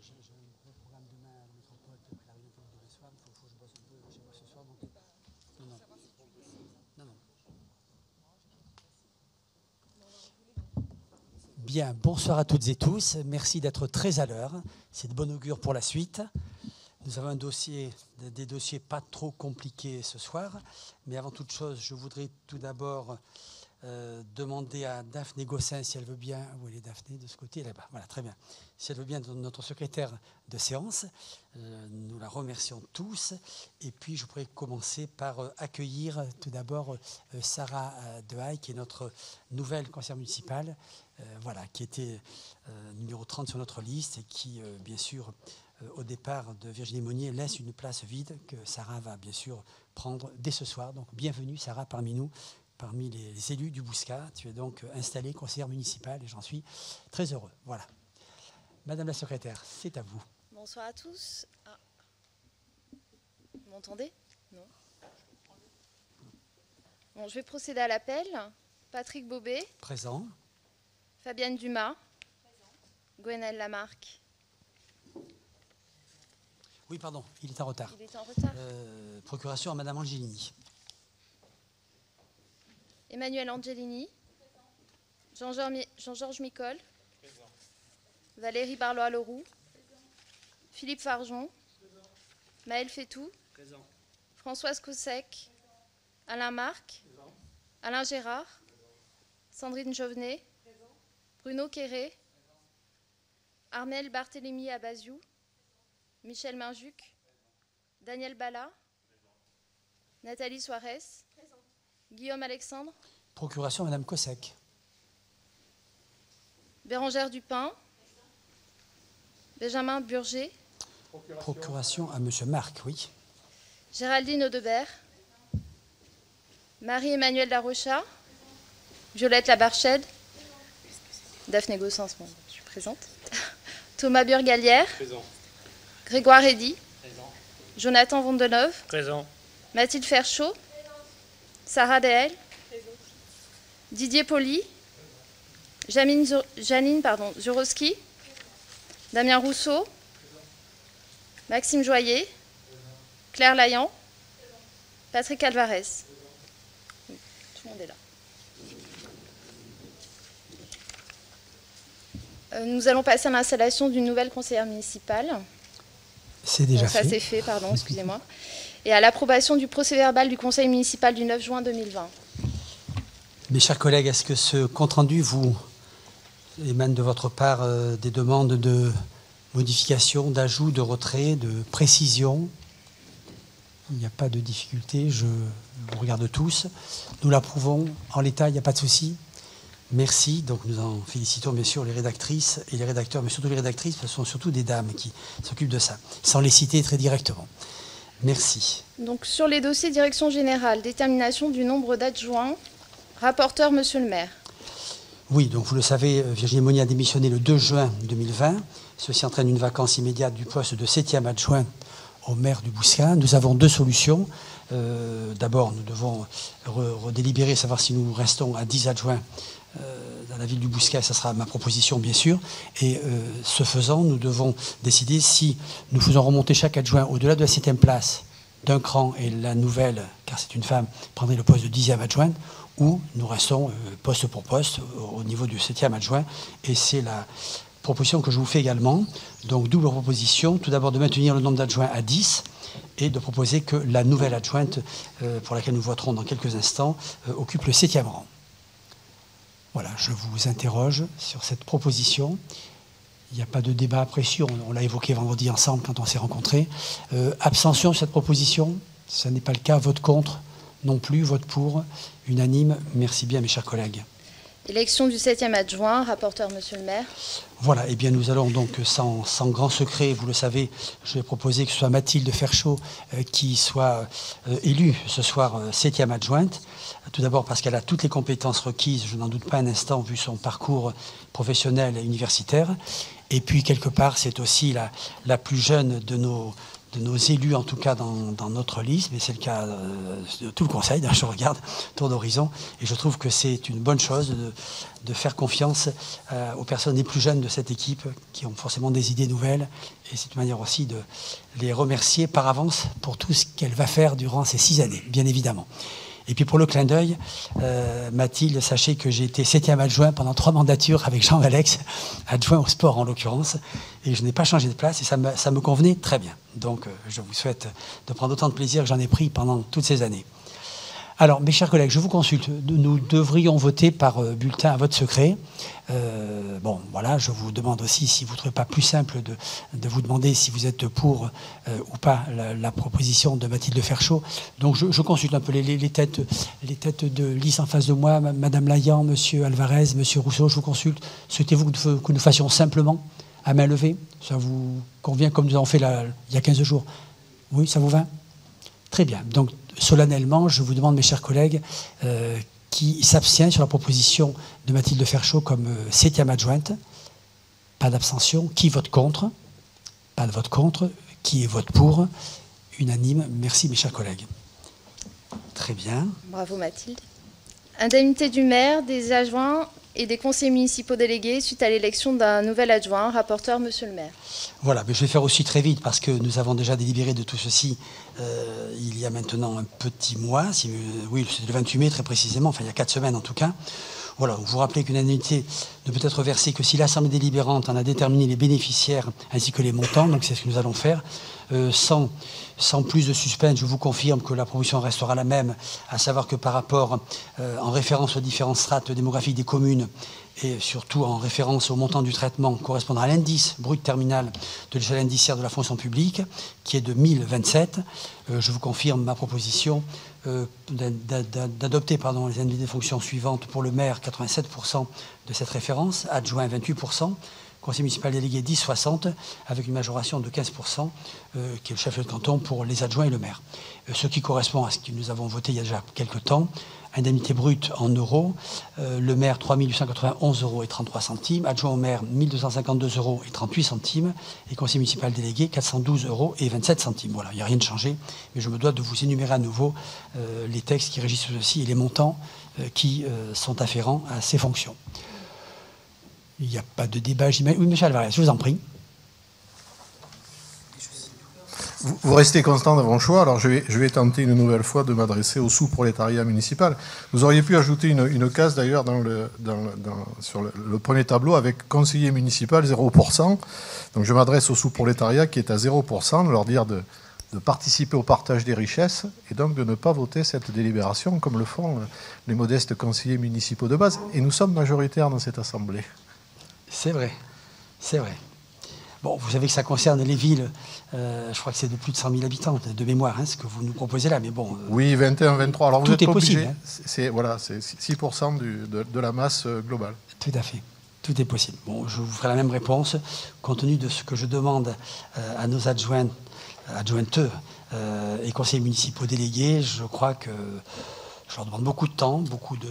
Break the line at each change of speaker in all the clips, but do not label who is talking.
J'ai un programme demain à la métropole, puis la réunion de demain soir, il faut que je bosse un peu chez moi ce soir. Donc, non, non. Non, non. Bien, bonsoir à toutes et tous. Merci d'être très à l'heure. C'est de bon augure pour la suite. Nous avons des dossiers pas trop compliqués ce soir. Mais avant toute chose, je voudrais tout d'abord demander à Daphné Gossin si elle veut bien. Où est Daphné de ce côté là-bas. Voilà, très bien. Si elle veut bien, notre secrétaire de séance. Nous la remercions tous. Et puis, je pourrais commencer par accueillir tout d'abord Sarah Dehaye, qui est notre nouvelle conseillère municipale, voilà, qui était numéro 30 sur notre liste et qui, bien sûr, au départ de Virginie Monnier, laisse une place vide que Sarah va bien sûr prendre dès ce soir. Donc, bienvenue Sarah parmi nous, parmi les élus du Bouscat. Tu es donc installée conseillère municipale et j'en suis très heureux. Voilà. Madame la secrétaire, c'est à vous.
Bonsoir à tous. Ah. Vous m'entendez? Non. Bon, je vais procéder à l'appel. Patrick Bobet.
Présent.
Fabienne Dumas. Présent. Gwenaëlle Lamarque.
Oui, pardon, il est en retard.
Il est en retard.
Procuration à Madame Angelini.
Emmanuel Angelini. Jean-Georges Micol. Présent. Valérie Barlois-Leroux. Philippe Farjon. Présent. Maël Fétou. Présent. Françoise Cossec. Alain Marc. Présent. Alain Gérard. Présent. Sandrine Jovenet. Présent. Bruno Quéré. Présent. Armel Barthélémy Abaziou. Michel Minjuc. Présent. Daniel Bala. Présent. Nathalie Suarez. Présent. Guillaume Alexandre.
Procuration à Madame Cossec.
Bérangère Dupin. Présent. Benjamin Burger.
Procuration à Monsieur Marc, oui.
Géraldine Audebert. Présent. Marie-Emmanuelle Larocha. Présent. Violette Labarchède. Daphné Gossin, je suis présente. Thomas Burgalière. Présent. Grégoire Eddy. Présent. Jonathan Vondeneuve. Présent. Mathilde Ferchaud. Présent. Sarah Dehaye. Présent. Didier Poli. Janine Zurowski. Présent. Damien Rousseau. Présent. Maxime Joyer. Présent. Claire Layan. Présent. Patrick Alvarez. Présent. Tout le monde est là. Nous allons passer à l'installation d'une nouvelle conseillère municipale.
C'est déjà fait.
Ça c'est fait, pardon, excusez-moi. Et à l'approbation du procès-verbal du conseil municipal du 9 juin 2020.
Mes chers collègues, est-ce que ce compte-rendu vous émane de votre part des demandes de modification, d'ajout, de retrait, de précision? Il n'y a pas de difficulté, je vous regarde tous. Nous l'approuvons en l'état, il n'y a pas de souci. Merci, donc nous en félicitons bien sûr les rédactrices et les rédacteurs, mais surtout les rédactrices, parce que ce sont surtout des dames qui s'occupent de ça, sans les citer très directement. Merci.
Donc sur les dossiers direction générale, détermination du nombre d'adjoints, rapporteur Monsieur le maire.
Oui, donc vous le savez, Virginie Monnier a démissionné le 2 juin 2020. Ceci entraîne une vacance immédiate du poste de 7e adjoint au maire du Bouscat. Nous avons deux solutions. D'abord, nous devons redélibérer, savoir si nous restons à 10 adjoints dans la ville du Bouscat. Ça sera ma proposition, bien sûr. Et ce faisant, nous devons décider si nous faisons remonter chaque adjoint au-delà de la 7e place d'un cran et la nouvelle, car c'est une femme, prendrait le poste de 10e adjointe, ou nous restons poste pour poste au niveau du 7e adjoint. Et c'est la proposition que je vous fais également. Donc double proposition, tout d'abord de maintenir le nombre d'adjoints à 10 et de proposer que la nouvelle adjointe, pour laquelle nous voterons dans quelques instants, occupe le 7e rang. Voilà, je vous interroge sur cette proposition. Il n'y a pas de débat précieux, on l'a évoqué vendredi ensemble quand on s'est rencontrés. Abstention sur cette proposition, ce n'est pas le cas. Vote contre non plus, vote pour, unanime. Merci bien mes chers collègues.
Élection du 7e adjoint, rapporteur Monsieur le maire.
Voilà, et bien nous allons donc sans grand secret, vous le savez, je vais proposer que ce soit Mathilde Ferchaud qui soit élue ce soir 7e adjointe. Tout d'abord parce qu'elle a toutes les compétences requises, je n'en doute pas un instant, vu son parcours professionnel et universitaire. Et puis quelque part, c'est aussi la plus jeune de nos élus, en tout cas dans notre liste, mais c'est le cas de tout le Conseil. Je regarde tour d'horizon et je trouve que c'est une bonne chose de faire confiance aux personnes les plus jeunes de cette équipe qui ont forcément des idées nouvelles. Et c'est une manière aussi de les remercier par avance pour tout ce qu'elle va faire durant ces 6 années, bien évidemment. Et puis pour le clin d'œil, Mathilde, sachez que j'ai été 7e adjoint pendant 3 mandatures avec Jean-Alex, adjoint au sport en l'occurrence, et je n'ai pas changé de place et ça me convenait très bien. Donc je vous souhaite de prendre autant de plaisir que j'en ai pris pendant toutes ces années. Alors, mes chers collègues, je vous consulte. Nous devrions voter par bulletin à vote secret. Bon, voilà, je vous demande aussi si vous ne trouvez pas plus simple de vous demander si vous êtes pour ou pas la proposition de Mathilde Ferchaud. Donc, je consulte un peu les têtes de liste en face de moi, Madame Layan, Monsieur Alvarez, Monsieur Rousseau, je vous consulte. Souhaitez-vous que nous fassions simplement à main levée? Ça vous convient comme nous avons fait il y a 15 jours? Oui, ça vous va? Très bien. Donc, solennellement, je vous demande, mes chers collègues, qui s'abstient sur la proposition de Mathilde Ferchaud comme 7e adjointe. Pas d'abstention. Qui vote contre? Pas de vote contre. Qui vote pour? Unanime. Merci, mes chers collègues. Très bien.
Bravo, Mathilde. Indemnité du maire, des adjoints et des conseillers municipaux délégués suite à l'élection d'un nouvel adjoint. Rapporteur, monsieur le maire.
Voilà, mais je vais faire aussi très vite parce que nous avons déjà délibéré de tout ceci il y a maintenant un petit mois, oui, c'était le 28 mai très précisément, enfin il y a 4 semaines en tout cas. Voilà, vous vous rappelez qu'une indemnité ne peut être versée que si l'Assemblée délibérante en a déterminé les bénéficiaires ainsi que les montants, donc c'est ce que nous allons faire. Sans plus de suspense, je vous confirme que la proposition restera la même, à savoir que par rapport, en référence aux différentes strates démographiques des communes, et surtout en référence au montant du traitement correspondant à l'indice brut terminal de l'échelle indiciaire de la fonction publique, qui est de 1027. Je vous confirme ma proposition d'adopter les indemnités de fonction suivantes pour le maire, 87% de cette référence, adjoint 28%, conseil municipal délégué 10,60, avec une majoration de 15%, qui est le chef de canton pour les adjoints et le maire. Ce qui correspond à ce que nous avons voté il y a déjà quelques temps. Indemnité brute en euros, le maire 3 891 € et 33 centimes, adjoint au maire 1 252 € et 38 centimes, et conseiller municipal délégué 412 € et 27 centimes. Voilà, il n'y a rien de changé, mais je me dois de vous énumérer à nouveau les textes qui régissent ceci et les montants qui sont afférents à ces fonctions. Il n'y a pas de débat, j'imagine. Oui, monsieur Alvarez, je vous en prie.
Vous restez constant dans vos choix, alors je vais tenter une nouvelle fois de m'adresser au sous-prolétariat municipal. Vous auriez pu ajouter une case d'ailleurs sur le premier tableau avec conseiller municipal 0%. Donc je m'adresse au sous-prolétariat qui est à 0%, leur dire de participer au partage des richesses et donc de ne pas voter cette délibération comme le font les modestes conseillers municipaux de base. Et nous sommes majoritaires dans cette assemblée.
C'est vrai, c'est vrai. Bon, vous savez que ça concerne les villes, je crois que c'est de plus de 100 000 habitants, de mémoire, ce que vous nous proposez là, mais bon...
oui, 21, 23, alors vous êtes
tout est
obligé.
Possible.
C'est 6% de la masse globale.
Tout à fait, tout est possible. Bon, je vous ferai la même réponse, compte tenu de ce que je demande à nos adjointes et conseillers municipaux délégués. Je crois que je leur demande beaucoup de temps, beaucoup de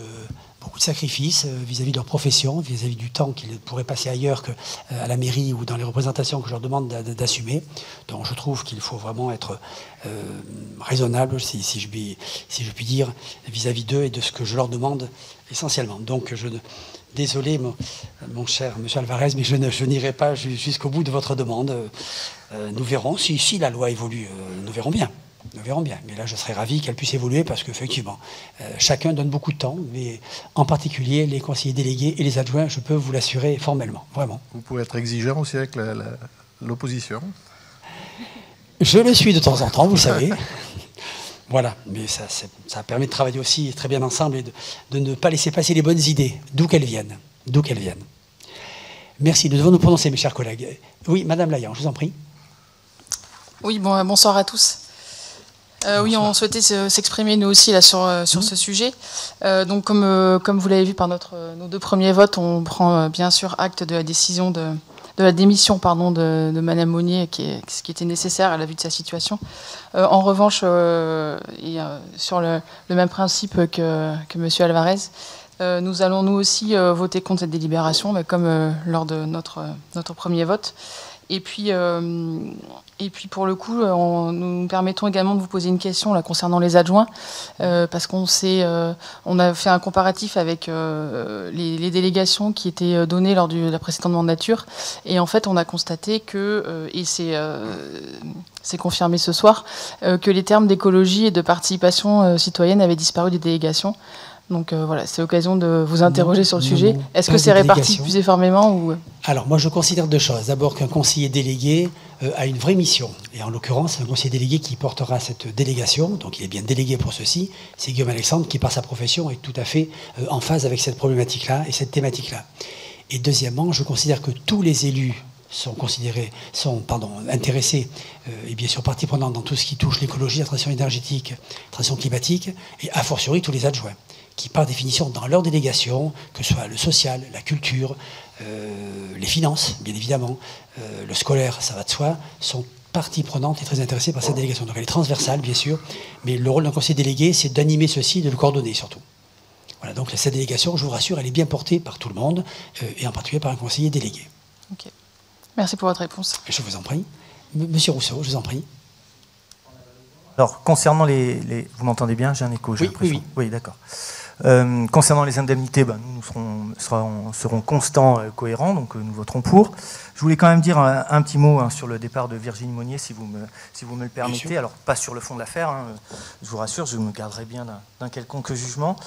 sacrifices vis-à-vis de leur profession, vis-à-vis du temps qu'ils pourraient passer ailleurs qu'à la mairie ou dans les représentations que je leur demande d'assumer. Donc je trouve qu'il faut vraiment être raisonnable, si je puis dire, vis-à-vis d'eux et de ce que je leur demande essentiellement. Donc désolé, mon cher monsieur Alvarez, mais je n'irai pas jusqu'au bout de votre demande. Nous verrons, si la loi évolue, nous verrons bien. Nous verrons bien. Mais là, je serais ravi qu'elle puisse évoluer parce qu'effectivement, chacun donne beaucoup de temps, mais en particulier les conseillers délégués et les adjoints, je peux vous l'assurer formellement, vraiment.
Vous pouvez être exigeant aussi avec l'opposition.
Je le suis de temps en temps, vous le savez. Voilà, mais ça permet de travailler aussi très bien ensemble et de ne pas laisser passer les bonnes idées, d'où qu'elles viennent. D'où qu'elles viennent. Merci, nous devons nous prononcer, mes chers collègues. Oui, Madame Layan, je vous en prie.
Oui, bonsoir à tous. Oui, on souhaitait s'exprimer nous aussi là sur ce sujet. Donc comme vous l'avez vu par nos 2 premiers votes, on prend bien sûr acte de la décision de la démission de Madame Monnier, ce qui était nécessaire à la vue de sa situation. En revanche, sur le même principe que Monsieur Alvarez, Nous allons nous aussi voter contre cette délibération, comme lors de notre premier vote. Et puis pour le coup, nous permettons également de vous poser une question là, concernant les adjoints, parce qu'on a fait un comparatif avec les délégations qui étaient données lors de la précédente mandature, et en fait on a constaté que, et c'est confirmé ce soir, que les termes d'écologie et de participation citoyenne avaient disparu des délégations. Donc voilà, c'est l'occasion de vous interroger sur le sujet. Est-ce que c'est réparti plus uniformément ou...
Alors moi je considère deux choses. D'abord qu'un conseiller délégué a une vraie mission. Et en l'occurrence, un conseiller délégué qui portera cette délégation, donc il est bien délégué pour ceci, c'est Guillaume Alexandre qui par sa profession est tout à fait en phase avec cette problématique-là et cette thématique-là. Et deuxièmement, je considère que tous les élus sont intéressés et bien sûr partie prenante dans tout ce qui touche l'écologie, la transition énergétique, la transition climatique, et a fortiori tous les adjoints, qui par définition dans leur délégation, que ce soit le social, la culture, les finances, bien évidemment, le scolaire, ça va de soi, sont partie prenante et très intéressée par cette délégation. Donc elle est transversale, bien sûr, mais le rôle d'un conseiller délégué, c'est d'animer ceci, de le coordonner surtout. Voilà, donc cette délégation, je vous rassure, elle est bien portée par tout le monde, et en particulier par un conseiller délégué.
Ok. Merci pour votre réponse.
Je vous en prie. Monsieur Rousseau, je vous en prie.
Alors, concernant les... Vous m'entendez bien? J'ai un écho, j'ai l'impression. Oui, d'accord. Concernant les indemnités, nous serons constants, cohérents, donc nous voterons pour. Je voulais quand même dire un petit mot sur le départ de Virginie Monnier, si vous me le permettez. Alors, pas sur le fond de l'affaire, je vous rassure, je me garderai bien d'un quelconque jugement.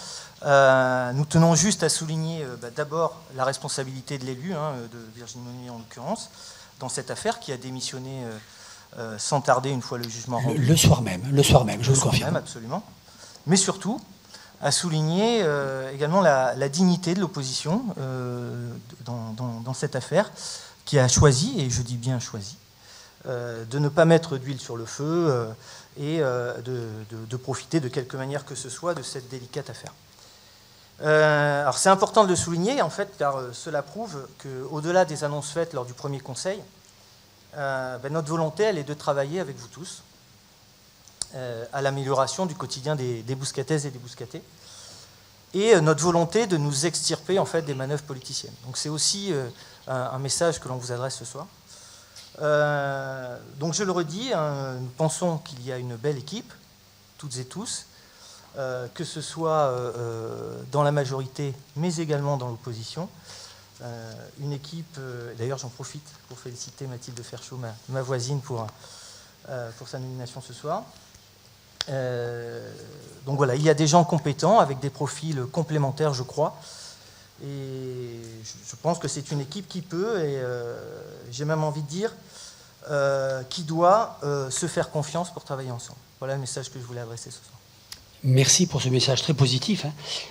Nous tenons juste à souligner d'abord la responsabilité de l'élu, de Virginie Monnier en l'occurrence, dans cette affaire, qui a démissionné sans tarder une fois le jugement rendu.
Le soir même, je vous le confirme.
Absolument. Mais surtout, à souligner également la dignité de l'opposition dans cette affaire, qui a choisi, et je dis bien choisi, de ne pas mettre d'huile sur le feu et de profiter de quelque manière que ce soit de cette délicate affaire. Alors c'est important de le souligner, en fait, car cela prouve qu'au-delà des annonces faites lors du premier conseil, notre volonté, elle est de travailler avec vous tous à l'amélioration du quotidien des bouscataises et des bouscatés, et notre volonté de nous extirper en fait des manœuvres politiciennes. Donc c'est aussi un message que l'on vous adresse ce soir. Donc je le redis, nous pensons qu'il y a une belle équipe, toutes et tous, que ce soit dans la majorité, mais également dans l'opposition. Une équipe, d'ailleurs j'en profite pour féliciter Mathilde Ferchaud, ma voisine, pour sa nomination ce soir. Donc voilà, il y a des gens compétents avec des profils complémentaires, je crois, et je pense que c'est une équipe qui peut, et j'ai même envie de dire, qui doit se faire confiance pour travailler ensemble. Voilà le message que je voulais adresser ce soir.
Merci pour ce message très positif.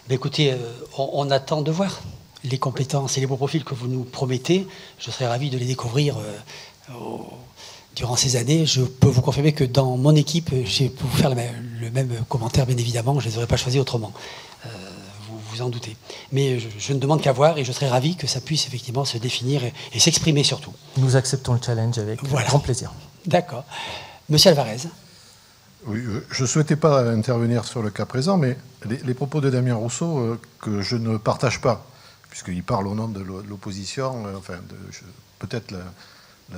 Écoutez, on attend de voir les compétences et les beaux profils que vous nous promettez. Je serais ravi de les découvrir durant ces années. Je peux vous confirmer que dans mon équipe, j'ai pu vous faire le même commentaire, bien évidemment. Je ne les aurais pas choisis autrement. Vous vous en doutez. Mais je ne demande qu'à voir, et je serais ravi que ça puisse effectivement se définir et s'exprimer surtout.
Nous acceptons le challenge avec grand plaisir.
D'accord. Monsieur Alvarez.
Oui, je ne souhaitais pas intervenir sur le cas présent, mais les propos de Damien Rousseau, que je ne partage pas, puisqu'il parle au nom de l'opposition, peut-être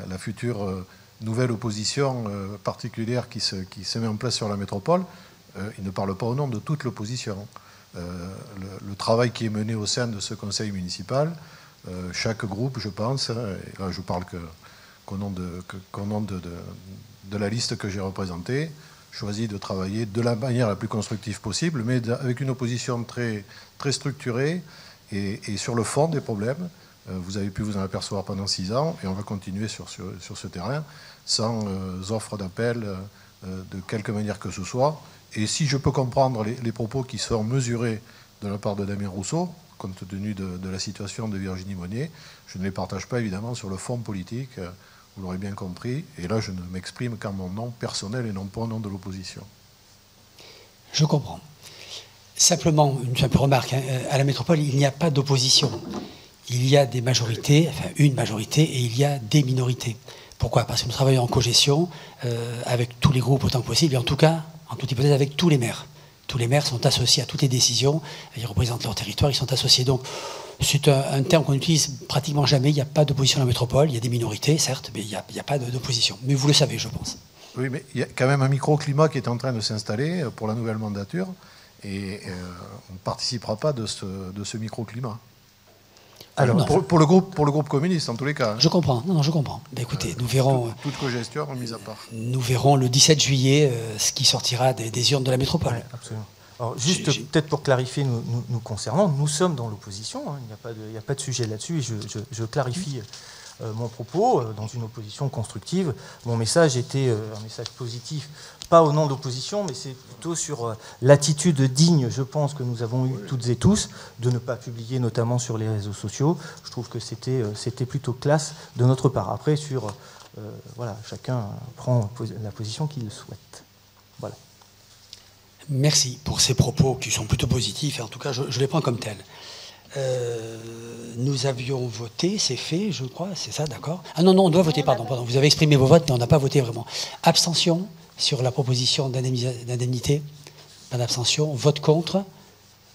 la future nouvelle opposition particulière qui se met en place sur la métropole, il ne parle pas au nom de toute l'opposition. Le travail qui est mené au sein de ce conseil municipal, chaque groupe, je pense, et là je parle qu'au nom de la liste que j'ai représentée, choisit de travailler de la manière la plus constructive possible, mais avec une opposition très, très structurée et sur le fond des problèmes. Vous avez pu vous en apercevoir pendant 6 ans, et on va continuer sur ce terrain, sans offre d'appel de quelque manière que ce soit. Et si je peux comprendre les propos qui sont mesurés de la part de Damien Rousseau, compte tenu de la situation de Virginie Monnier, je ne les partage pas évidemment sur le fond politique, vous l'aurez bien compris, et là je ne m'exprime qu'en mon nom personnel et non pas au nom de l'opposition.
Je comprends. Simplement, une simple remarque, à la métropole, il n'y a pas d'opposition. Il y a des majorités, enfin une majorité, et il y a des minorités. Pourquoi? Parce que nous travaillons en cogestion avec tous les groupes autant que possible, et en tout cas, en toute hypothèse, avec tous les maires. Tous les maires sont associés à toutes les décisions, ils représentent leur territoire, ils sont associés. Donc c'est un terme qu'on utilise pratiquement jamais, il n'y a pas d'opposition à la métropole, il y a des minorités, certes, mais il n'y a pas d'opposition. Mais vous le savez, je pense.
Oui, mais il y a quand même un microclimat qui est en train de s'installer pour la nouvelle mandature, et on ne participera pas de ce microclimat. Alors, pour le groupe communiste, en tous les cas.
Je comprends, non, je comprends. Ben, écoutez, nous verrons...
Toute cogestion mise à part.
Nous verrons le 17 juillet ce qui sortira des urnes de la métropole.
Ouais, absolument. Alors, juste peut-être pour clarifier nous concernant, nous sommes dans l'opposition, hein, il n'y a pas de sujet là-dessus, et je clarifie mon propos dans une opposition constructive. Mon message était un message positif, pas au nom de l'opposition, mais c'est plutôt sur l'attitude digne, je pense, que nous avons eu toutes et tous, de ne pas publier notamment sur les réseaux sociaux. Je trouve que c'était plutôt classe de notre part. Après, voilà, chacun prend la position qu'il souhaite. Voilà.
Merci pour ces propos qui sont plutôt positifs, et en tout cas, je les prends comme tels. Nous avions voté, c'est fait, je crois, c'est ça, d'accord? Ah non, on doit voter, pardon. Vous avez exprimé vos votes, mais on n'a pas voté vraiment. Abstention sur la proposition d'indemnité. Pas d'abstention. Vote contre.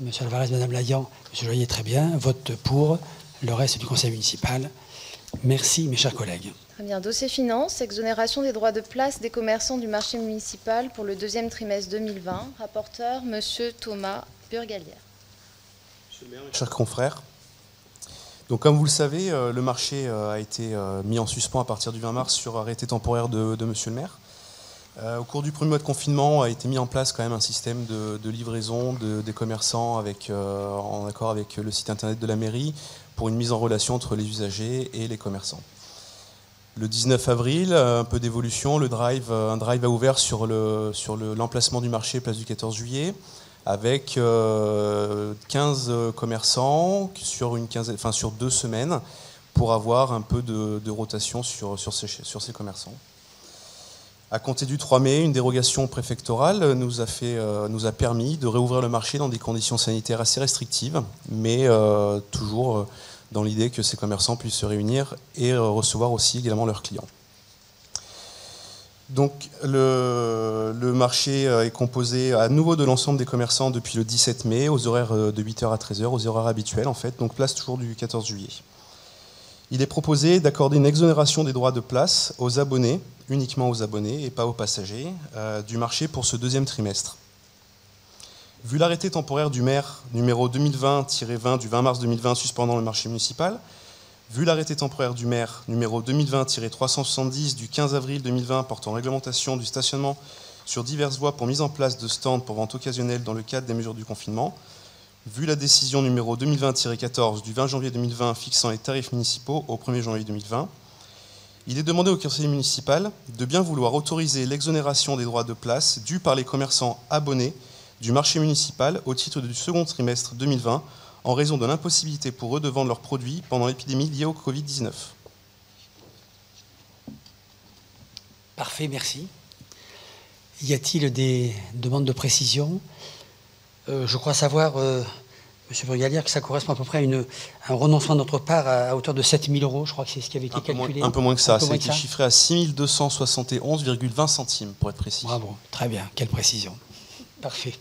Monsieur Alvarez, Madame Layan, Monsieur Joyer, très bien. Vote pour le reste du conseil municipal. Merci, mes chers collègues.
Très bien. Dossier finance, exonération des droits de place des commerçants du marché municipal pour le deuxième trimestre 2020. Rapporteur, Monsieur Thomas Burgalière.
Monsieur le maire, mes chers confrères, donc comme vous le savez, le marché a été mis en suspens à partir du 20 mars sur arrêté temporaire de Monsieur le maire. Au cours du premier mois de confinement a été mis en place quand même un système de livraison des commerçants en accord avec le site internet de la mairie pour une mise en relation entre les usagers et les commerçants. Le 19 avril, un peu d'évolution, un drive a ouvert sur l'emplacement du marché place du 14 juillet avec 15 commerçants sur 2 semaines pour avoir un peu de rotation sur ces commerçants. À compter du 3 mai, une dérogation préfectorale nous a permis de réouvrir le marché dans des conditions sanitaires assez restrictives, mais toujours dans l'idée que ces commerçants puissent se réunir et recevoir aussi également leurs clients. Donc le marché est composé à nouveau de l'ensemble des commerçants depuis le 17 mai, aux horaires de 8h à 13h, aux horaires habituels en fait, donc place toujours du 14 juillet. Il est proposé d'accorder une exonération des droits de place aux abonnés, uniquement aux abonnés et pas aux passagers, du marché pour ce deuxième trimestre. Vu l'arrêté temporaire du maire numéro 2020-20 du 20 mars 2020 suspendant le marché municipal, vu l'arrêté temporaire du maire numéro 2020-370 du 15 avril 2020 portant réglementation du stationnement sur diverses voies pour mise en place de stands pour vente occasionnelle dans le cadre des mesures du confinement, vu la décision numéro 2020-14 du 20 janvier 2020 fixant les tarifs municipaux au 1er janvier 2020, il est demandé au conseil municipal de bien vouloir autoriser l'exonération des droits de place dus par les commerçants abonnés du marché municipal au titre du second trimestre 2020 en raison de l'impossibilité pour eux de vendre leurs produits pendant l'épidémie liée au Covid-19.
Parfait, merci. Y a-t-il des demandes de précision? Je crois savoir, Monsieur Burgalière, que ça correspond à peu près à un renoncement de notre part à hauteur de 7 000 €. Je crois que c'est ce qui avait été calculé.
Un peu moins que ça. Ça a été chiffré à 6 271,20 centimes, pour être précis.
Bravo, très bien. Quelle précision. Parfait.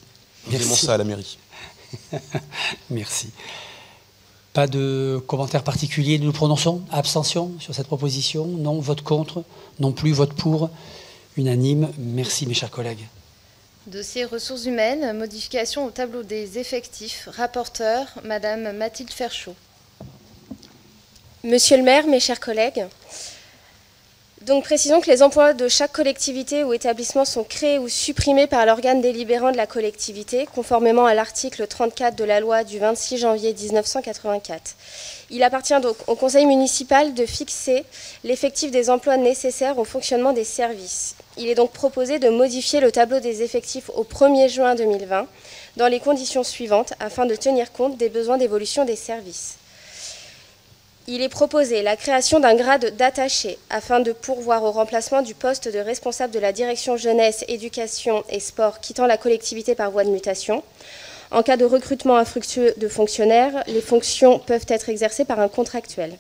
Nous démons ça à la mairie.
Merci. Pas de commentaires particuliers. Nous nous prononçons. Abstention sur cette proposition? Non. Vote contre? Non plus. Vote pour? Unanime. Merci, mes chers collègues.
Dossier ressources humaines, modification au tableau des effectifs. Rapporteur, Madame Mathilde Ferchaud.
Monsieur le maire, mes chers collègues, donc précisons que les emplois de chaque collectivité ou établissement sont créés ou supprimés par l'organe délibérant de la collectivité, conformément à l'article 34 de la loi du 26 janvier 1984. Il appartient donc au conseil municipal de fixer l'effectif des emplois nécessaires au fonctionnement des services. Il est donc proposé de modifier le tableau des effectifs au 1er juin 2020 dans les conditions suivantes afin de tenir compte des besoins d'évolution des services. Il est proposé la création d'un grade d'attaché afin de pourvoir au remplacement du poste de responsable de la direction jeunesse, éducation et sport quittant la collectivité par voie de mutation. En cas de recrutement infructueux de fonctionnaires, les fonctions peuvent être exercées par un contractuel.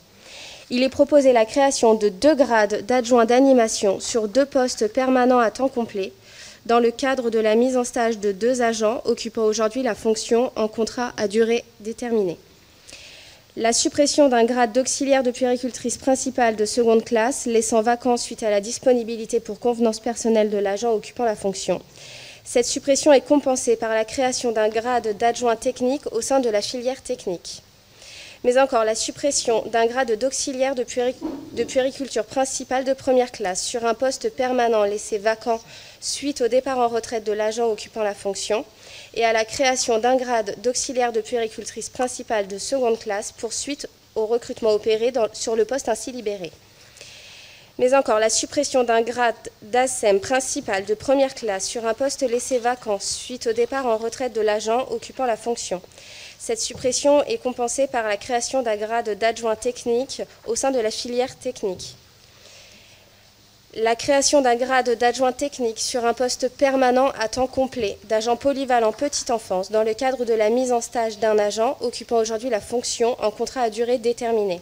Il est proposé la création de 2 grades d'adjoints d'animation sur 2 postes permanents à temps complet, dans le cadre de la mise en stage de 2 agents occupant aujourd'hui la fonction en contrat à durée déterminée. La suppression d'un grade d'auxiliaire de puéricultrice principale de seconde classe, laissant vacant suite à la disponibilité pour convenance personnelle de l'agent occupant la fonction. Cette suppression est compensée par la création d'un grade d'adjoint technique au sein de la filière technique. Mais encore, la suppression d'un grade d'auxiliaire de puériculture principale de première classe sur un poste permanent laissé vacant suite au départ en retraite de l'agent occupant la fonction et à la création d'un grade d'auxiliaire de puéricultrice principale de seconde classe pour suite au recrutement opéré sur le poste ainsi libéré. Mais encore, la suppression d'un grade d'ASEM principal de première classe sur un poste laissé vacant suite au départ en retraite de l'agent occupant la fonction. Cette suppression est compensée par la création d'un grade d'adjoint technique au sein de la filière technique. La création d'un grade d'adjoint technique sur un poste permanent à temps complet d'agent polyvalent petite enfance dans le cadre de la mise en stage d'un agent occupant aujourd'hui la fonction en contrat à durée déterminée.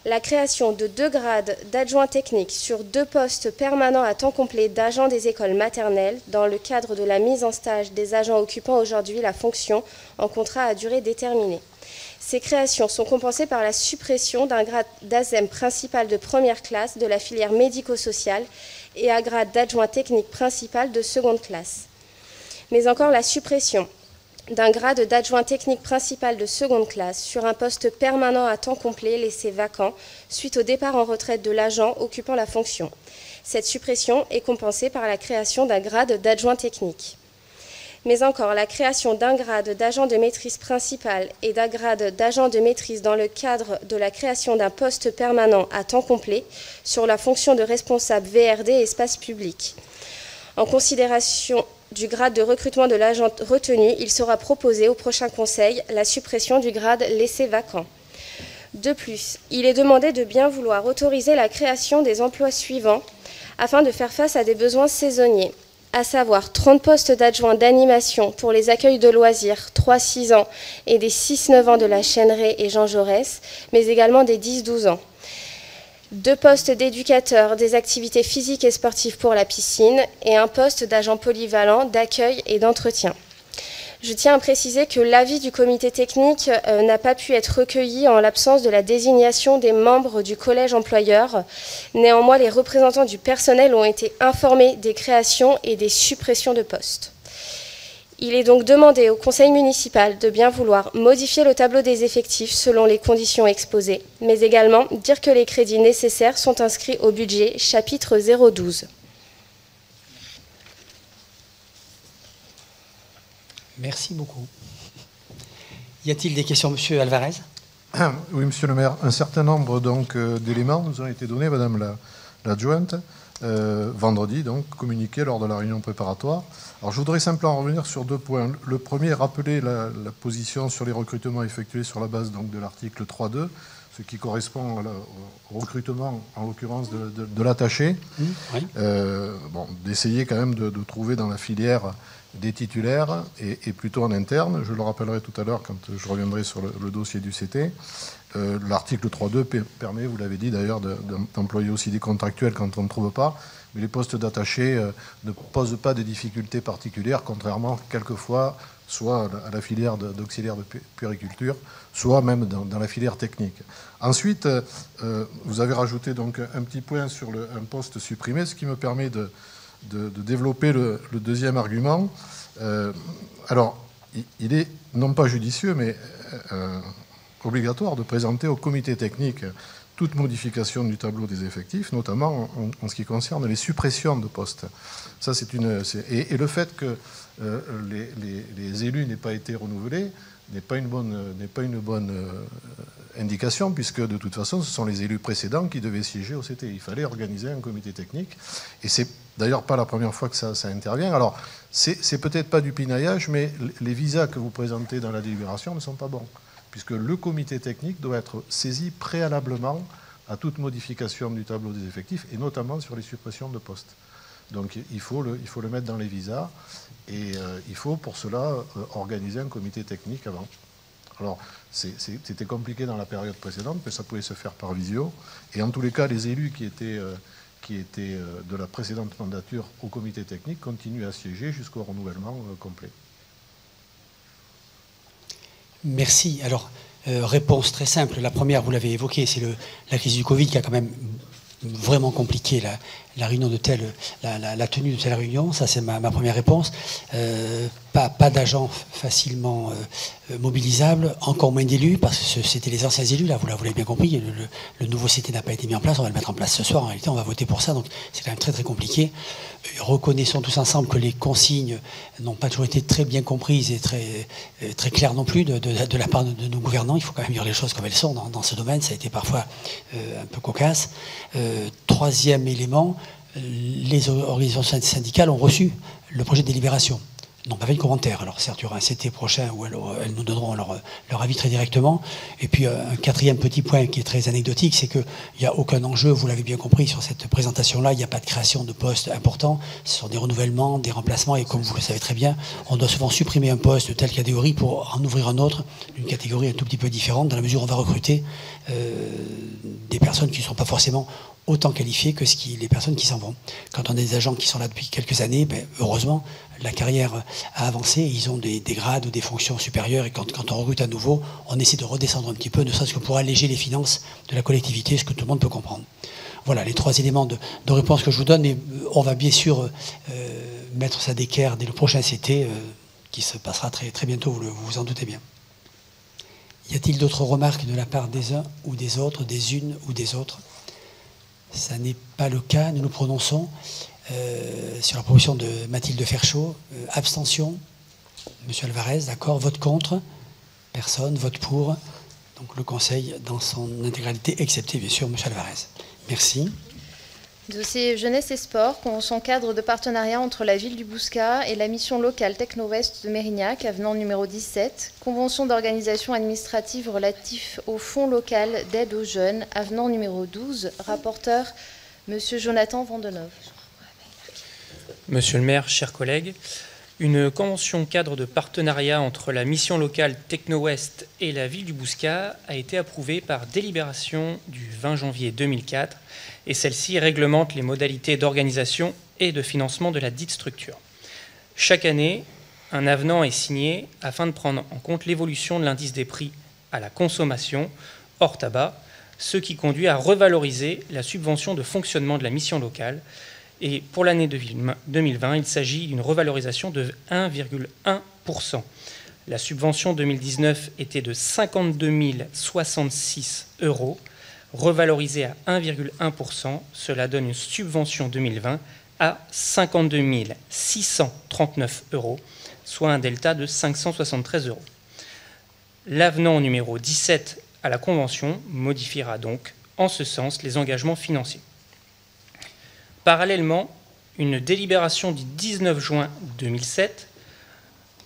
La création de 2 grades d'adjoint technique sur 2 postes permanents à temps complet d'agents des écoles maternelles dans le cadre de la mise en stage des agents occupant aujourd'hui la fonction en contrat à durée déterminée. Ces créations sont compensées par la suppression d'un grade d'ASEM principal de première classe de la filière médico-sociale et un grade d'adjoint technique principal de seconde classe. Mais encore la suppression d'un grade d'adjoint technique principal de seconde classe sur un poste permanent à temps complet laissé vacant suite au départ en retraite de l'agent occupant la fonction. Cette suppression est compensée par la création d'un grade d'adjoint technique. Mais encore, la création d'un grade d'agent de maîtrise principal et d'un grade d'agent de maîtrise dans le cadre de la création d'un poste permanent à temps complet sur la fonction de responsable VRD espace public. En considération du grade de recrutement de l'agent retenu, il sera proposé au prochain Conseil la suppression du grade laissé vacant. De plus, il est demandé de bien vouloir autoriser la création des emplois suivants afin de faire face à des besoins saisonniers, à savoir 30 postes d'adjoints d'animation pour les accueils de loisirs 3-6 ans et des 6-9 ans de la Chêneraie et Jean Jaurès, mais également des 10-12 ans. 2 postes d'éducateurs des activités physiques et sportives pour la piscine et un poste d'agent polyvalent d'accueil et d'entretien. Je tiens à préciser que l'avis du comité technique n'a pas pu être recueilli en l'absence de la désignation des membres du collège employeur. Néanmoins, les représentants du personnel ont été informés des créations et des suppressions de postes. Il est donc demandé au conseil municipal de bien vouloir modifier le tableau des effectifs selon les conditions exposées, mais également dire que les crédits nécessaires sont inscrits au budget chapitre 012.
Merci beaucoup. Y a-t-il des questions, Monsieur Alvarez?
Oui, Monsieur le maire. Un certain nombre d'éléments nous ont été donnés, Madame l'adjointe, vendredi, donc communiqués lors de la réunion préparatoire. Alors, je voudrais simplement revenir sur 2 points. Le premier, rappeler la position sur les recrutements effectués sur la base donc, de l'article 3.2, ce qui correspond au recrutement, en l'occurrence, de l'attaché. Oui. D'essayer quand même de trouver dans la filière des titulaires et plutôt en interne. Je le rappellerai tout à l'heure quand je reviendrai sur le dossier du CT. L'article 3.2 permet, vous l'avez dit d'ailleurs, d'employer aussi des contractuels quand on ne trouve pas. Mais les postes d'attachés ne posent pas de difficultés particulières, contrairement quelquefois soit à la filière d'auxiliaire de puériculture, soit même dans la filière technique. Ensuite, vous avez rajouté donc un petit point sur un poste supprimé, ce qui me permet de développer le deuxième argument. Alors, il est non pas judicieux, mais obligatoire de présenter au comité technique toute modification du tableau des effectifs, notamment en ce qui concerne les suppressions de postes. Ça, et le fait que les élus n'aient pas été renouvelés n'est pas une bonne indication, puisque de toute façon, ce sont les élus précédents qui devaient siéger au CT. Il fallait organiser un comité technique, et c'est d'ailleurs pas la première fois que ça intervient. Alors, c'est peut-être pas du pinaillage, mais les visas que vous présentez dans la délibération ne sont pas bons, puisque le comité technique doit être saisi préalablement à toute modification du tableau des effectifs, et notamment sur les suppressions de postes. Donc il faut le mettre dans les visas, et il faut pour cela organiser un comité technique avant. Alors c'était compliqué dans la période précédente, mais ça pouvait se faire par visio, et en tous les cas, les élus qui qui était de la précédente mandature au comité technique, continue à siéger jusqu'au renouvellement complet.
Merci. Alors, réponse très simple. La première, vous l'avez évoqué, c'est la crise du Covid qui a quand même vraiment compliqué la réunion de la tenue de telle réunion. Ça, c'est ma première réponse. Pas d'agents facilement mobilisables, encore moins d'élus, parce que c'était les anciens élus, là, vous l'avez bien compris. Le nouveau CT n'a pas été mis en place, on va le mettre en place ce soir. En réalité, on va voter pour ça, donc c'est quand même très très compliqué. Reconnaissons tous ensemble que les consignes n'ont pas toujours été très bien comprises et très claires non plus de la part de nos gouvernants. Il faut quand même dire les choses comme elles sont dans ce domaine. Ça a été parfois un peu cocasse. Troisième élément, les organisations syndicales ont reçu le projet de délibération. N'ont pas fait de commentaire. Alors certes, il y aura un CT prochain où elles nous donneront leur avis très directement. Et puis un quatrième petit point qui est très anecdotique, c'est qu'il n'y a aucun enjeu, vous l'avez bien compris, sur cette présentation-là. Il n'y a pas de création de postes importants. Ce sont des renouvellements, des remplacements. Et comme vous le savez très bien, on doit souvent supprimer un poste de telle catégorie pour en ouvrir un autre, d'une catégorie un tout petit peu différente, dans la mesure où on va recruter des personnes qui ne sont pas forcément autant qualifiées que les personnes qui s'en vont. Quand on a des agents qui sont là depuis quelques années, heureusement, la carrière a avancé, ils ont des grades ou des fonctions supérieures, et quand on recrute à nouveau, on essaie de redescendre un petit peu, ne serait-ce que pour alléger les finances de la collectivité, ce que tout le monde peut comprendre. Voilà les trois éléments de réponse que je vous donne, et on va bien sûr mettre ça d'équerre dès le prochain CT, qui se passera très, très bientôt, vous vous en doutez bien. Y a-t-il d'autres remarques de la part des uns ou des autres, des unes ou des autres? Ça n'est pas le cas. Nous nous prononçons sur la proposition de Mathilde Ferchaud. Abstention. Monsieur Alvarez, d'accord. Vote contre. Personne. Vote pour. Donc le Conseil dans son intégralité, excepté bien sûr Monsieur Alvarez. Merci.
Dossier Jeunesse et Sport, convention cadre de partenariat entre la ville du Bouscat et la mission locale Techno-Ouest de Mérignac, avenant numéro 17. Convention d'organisation administrative relatif au fonds local d'aide aux jeunes, avenant numéro 12. Rapporteur, Monsieur Jonathan Vandenove.
Monsieur le maire, chers collègues, une convention cadre de partenariat entre la mission locale Techno-Ouest et la ville du Bouscat a été approuvée par délibération du 20 janvier 2004 et celle-ci réglemente les modalités d'organisation et de financement de la dite structure. Chaque année, un avenant est signé afin de prendre en compte l'évolution de l'indice des prix à la consommation hors tabac, ce qui conduit à revaloriser la subvention de fonctionnement de la mission locale. Et pour l'année 2020, il s'agit d'une revalorisation de 1,1%. La subvention 2019 était de 52 066 €, revalorisée à 1,1%. Cela donne une subvention 2020 à 52 639 €, soit un delta de 573 €. L'avenant numéro 17 à la Convention modifiera donc en ce sens les engagements financiers. Parallèlement, une délibération du 19 juin 2007,